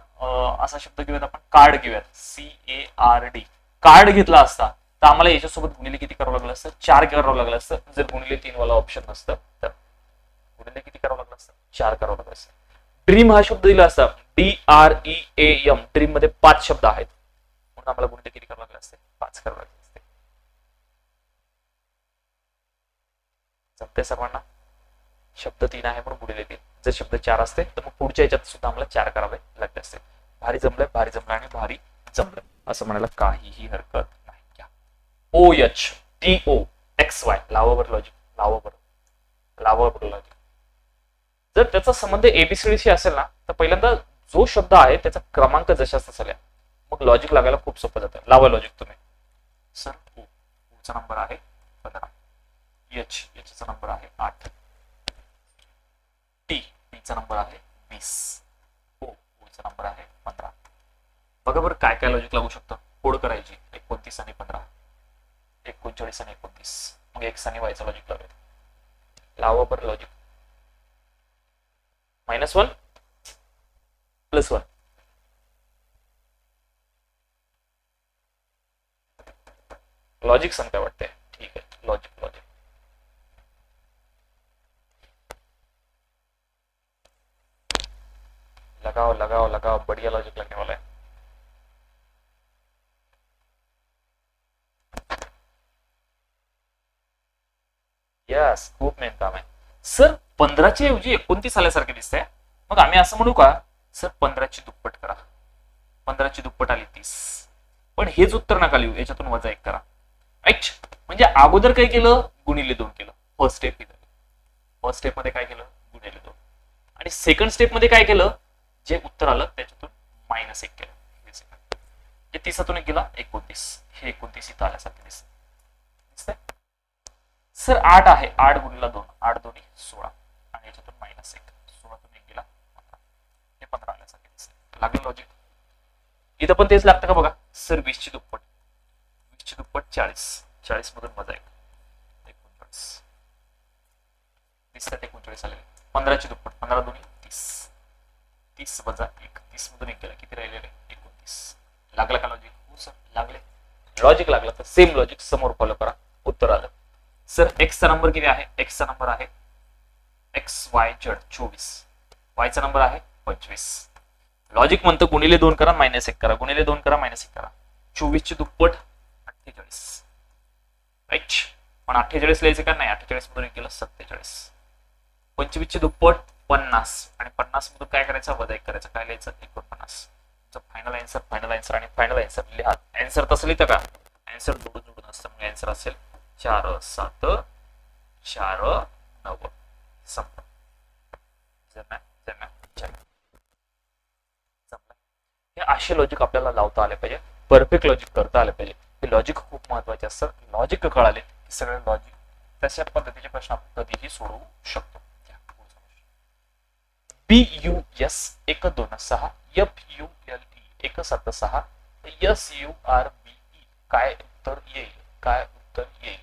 असा शब्द घेऊयात आपण, कार्ड घेऊयात, CARD, कार्ड घेतला असता तर आम्हाला याच्यासोबत गुणिले किती करावं लागलं असतं? 4 करावं लागलं असतं. जर गुणिले 3 वाला ऑप्शन नसतं तर गुणिले किती करावं लागलं असतं? 4 करावं लागलं असतं. ड्रीम हा शब्द दिला असता, DREAM, ड्रीम मध्ये 5 शब्द आहेत, म्हणून आम्हाला गुणिले किती करावं लागले असते? 5 करावं लागले असते. जमते सर्वांना? शब्द 3 आहे म्हणून गुणिले 3. जर शब्द 4 असते तर मग पुढच्या याच्यात सुद्धा आम्हाला 4 करावे लागले असते. भारी जमलंय, भारी जमलं आणि भारी जमलं असं म्हणायला काहीही हरकत नाही. OHTOXY लावावर लॉजिक, लावावर लॉजिक. जर त्याचा संबंध एबीसीडीशी असेल ना तर पहिल्यांदा जो शब्द आहे त्याचा क्रमांक जशाच तसा लिहा, मग लॉजिक लागायला खूप सोपं जातं. लावा लॉजिक तुम्ही. सर O चा नंबर आहे 15, H चा नंबर आहे 8, T चा नंबर आहे 20, O चा नंबर आहे 15. बघा बरं काय काय लॉजिक लागू शकतं. कोड करायची 29 आणि 15, 39 आणि 29, मग एक्स आणि वायचं लॉजिक लावेल. लावा बरं लॉजिक. -1 +1, लॉजिक सांगता वाटते. ठीक आहे, लॉजिक लॉजिक लगाओ लगाओ लगाओ, बढ़िया लॉजिक लगने वाला है. यस, खूप मेन काम आहे. सर 15च्या ऐवजी 29 आल्यासारखे दिसतंय, मग आम्ही असं म्हणू का? सर 15ची दुप्पट करा. 15ची दुप्पट आली 30, पण हेच उत्तर नका लिहू, याच्यातून वजा 1 करा. राईट. म्हणजे अगोदर काय केलं? गुणिले 2 केलं. फर्स्ट स्टेप इथं. फर्स्ट स्टेप मध्ये काय केलं? गुणिले 2. आणि सेकंड स्टेप मध्ये काय केलं? जे उत्तर आलं त्याच्यातून -1 केलं. हे 30तून 1 गेला 29, हे 29 इथं आल्यासारखे दिसतंय. सर 8 आहे, 8 गुणिले 2, 8 2 16 आणि याच्यातून -1, 16तून 1 गेला 15, हे 15 आल्यासारखे दिसतंय. लागलं लॉजिक? इथं पण तेच लागतं का बघा. सर 20ची दुप्पट, 20ची दुप्पट 40, 40 मधून वजा 1, 39, 20 39 आले. 15ची दुप्पट, 15 2 30, 30 वजा 1, 30 मधून 1 गेला, किती राहिलेले? 29. लागलं का लॉजिक? हो सर लागले. लॉजिक लागलं तर सेम लॉजिक समोर फॉलो करा, उत्तर आलं. सर एक्सचा नंबर किती आहे? एक्सचा नंबर आहे XYZ 24, वायचा नंबर आहे 25. लॉजिक म्हणतं गुणिले 2 करा -1 करा, गुणिले 2 करा -1 करा. 24ची दुप्पट 48, राईट. पण 48 लिहायचं का नाही? 48 मधून 1 गेलं 47. 25ची दुप्पट 50 आणि 50 मधून काय करायचं? वजा 1 करायचं. काय लिहायचं? 49. फायनल आन्सर, फायनल आन्सर आणि फायनल आन्सर लिहा. आन्सर तसं लिहितं का? आन्सर जोडून जोडून असतं, मग आन्सर असेल 4 7 4 9. संपलं. हे असे लॉजिक आपल्याला लावता आले पाहिजे, परफेक्ट लॉजिक करता आले पाहिजे. हे लॉजिक खूप महत्वाचे असतात. लॉजिक कळाले की सगळे लॉजिक तशा पद्धतीचे प्रश्न आपण कधीही सोडवू शकतो. BUS 1 2 6, FULE 1 7 6, SURBE काय उत्तर येईल? काय उत्तर येईल?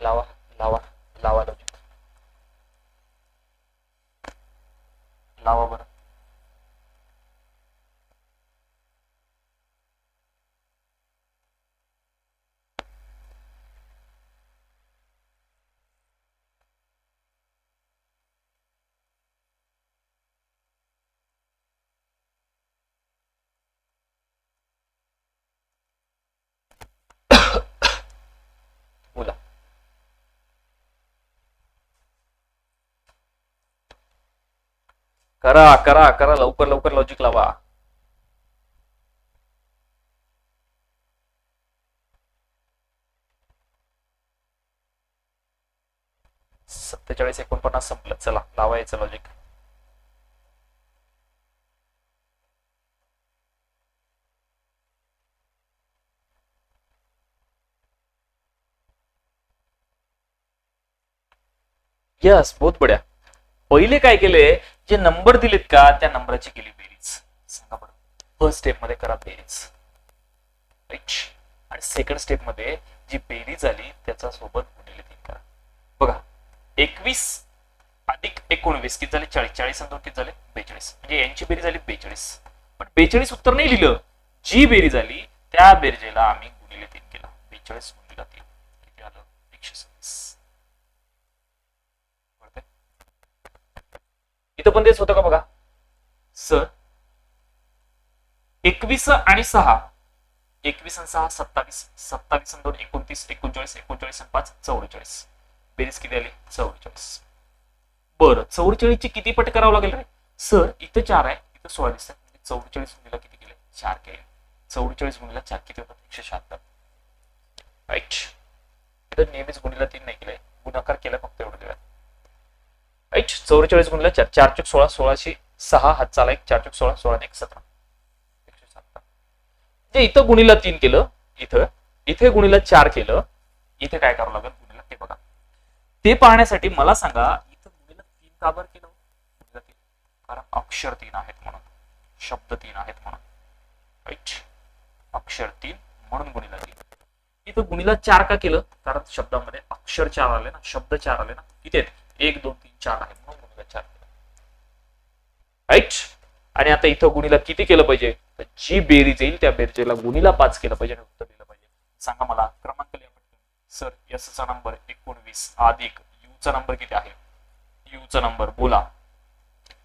लावा लावा लावा लॉजिक लावा बरं. बोला. करा करा करा लवकर लवकर लॉजिक लावा. सत्तेचाळीस 49 संपलं. चला लावायचं लॉजिक. यस बहुत बढ्या. पहिले काय केले, जे नंबर दिलेत का त्या नंबराची केली बेरीज. सांगा बरं. फर्स्ट स्टेप मध्ये करा बेरीज, राईट. आणि सेकंड स्टेप मध्ये जी बेरीज आली त्याच्या सोबत गुणिले 3 करा. बघा 21 अधिक 19 किती झाले 40. 40 आणि 2 किती झाले 42. म्हणजे यांची बेरीज आली 42. पण 42 उत्तर नाही लिहिलं. जी बेरीज आली त्या बेरजेला आम्ही गुणिले 3 केला. 42 गुणिले 3 किती आलं 127. इथं पण तेच होतं का बघा सर. 21 आणि 6 21 आणि 6 27. 27 आणि 2 29. 39 39 आणि 5 44. बेरीज किती आली 44. बरं 44 ची किती पट करावं लागेल रे सर. इथं 4 आहे, इथं 16 दिसत. 44 गुणिला किती केले 4 केले. 44 गुणिला 4 किती होतात 176. राईट. इथं नेहमीच गुणिला 3 नाही केलंय, गुणाकार केला फक्त एवढं दिलं. राईट. 44 गुणिला 4 4 चूक 16. 16शी 6 हात चाला 1. 4 चूक 16. 16 1 17. 107. जे इथं गुणिला 3 केलं, इथे गुणिला 4 केलं. इथे काय करावं लागेल गुणिला ते बघा. ते पाहण्यासाठी मला सांगा इथं गुणिला 3 का बरं केलं. गुणिला 3 कारण अक्षर 3 आहेत म्हणून, शब्द 3 आहेत म्हणून. राईट. अक्षर 3 म्हणून गुणिला 3. इथं गुणिला 4 का केलं कारण शब्दामध्ये अक्षर 4 आले ना, शब्द 4 आले ना. किती आहेत 1 2 3 4 आहे म्हणून गुणिला 4 केलं. राईट. आणि आता इथं गुणिला किती केलं पाहिजे, तर जी बेरीज येईल त्या बेरजेला गुणिला 5 केलं पाहिजे आणि उत्तर दिलं पाहिजे. सांगा मला क्रमांक लिहा पटकन. सर एस चा नंबर 19 अधिक यू चा नंबर किती आहे. यू चा नंबर बोला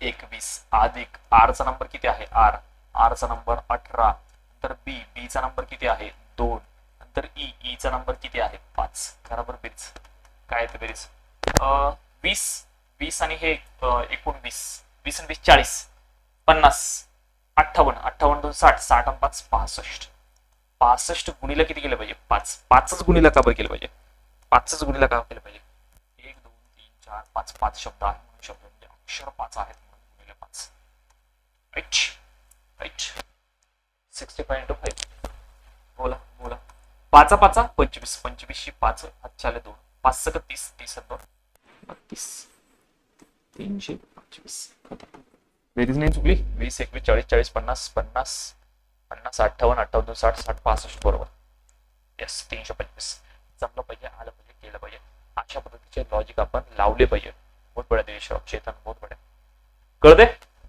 21 अधिक आर चा नंबर किती आहे आर. आर चा नंबर 18. नंतर बी, बी चा नंबर किती आहे 2. नंतर ई, ई चा नंबर किती आहे 5. बरोबर बेरीज काय आहे बेरीज 20 20 आणि हे 19 20 आणि 20 40 50 58 58 2 60 60 आणि 5 65. 65 गुणिला किती केलं पाहिजे 5. 5च गुणिला का बरं केलं पाहिजे. 5च गुणिला का केलं पाहिजे. 1 2 3 4 5 5 शब्द आहेत म्हणून शब्द म्हणजे अक्षर 5 आहेत म्हणून गुणिले 5. राईट. राईट. 65 बोला बोला. 5 5 25 25 5 हातच्याले 2 5 सक 30 30 2 32 325. बेरीज नाही चुकली. 20 21 40 40 50 50 50 58 58 60 60 65 बरोबर. येस 325. जमलं पाहिजे, आलं पाहिजे, केलं पाहिजे. अशा पद्धतीचे लॉजिक आपण लावले पाहिजे. बहुत बड्या दिनेश चेतन, बहुत बड्या. कळते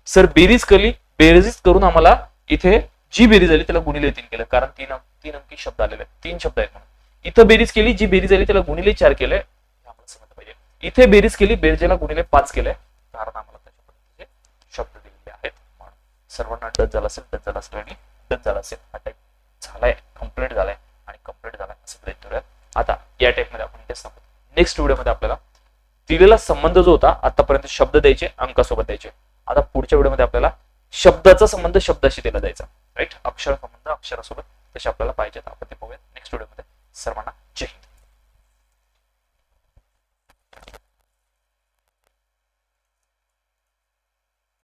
सर. बेरीज केली, बेरीज करून आम्हाला इथे जी बेरीज आली त्याला गुणिले 3 केलं कारण 3 अंकी शब्द आलेले आहेत, 3 शब्द आहेत म्हणून. इथं बेरीज केली, जी बेरीज आली त्याला गुणिले 4 केलंय आम्हाला समजलं पाहिजे. इथे बेरीज केली, बेरजेला गुणिले 5 केलंय कारण आम्हाला त्याच्या पद्धतीचे शब्द दिलेले आहेत म्हणून. सर्वांना डच झाला असेल, डच झाला असेल आणि डच झाला असेल. हा टाईप झालाय, कम्प्लीट झालाय आणि कम्प्लीट झालाय असं गृहीत धरूया. आता या टाईप मध्ये आपण ते सांगतो. नेक्स्ट व्हिडिओमध्ये आपल्याला दिलेला संबंध जो होता आतापर्यंत शब्द द्यायचे, अंकासोबत द्यायचे. आता पुढच्या व्हिडिओमध्ये आपल्याला शब्दाचा संबंध शब्दाशी दिला जायचा. राईट. अक्षर संबंध अक्षरासोबत तसे आपल्याला पाहिजेत आपण ते बघूया.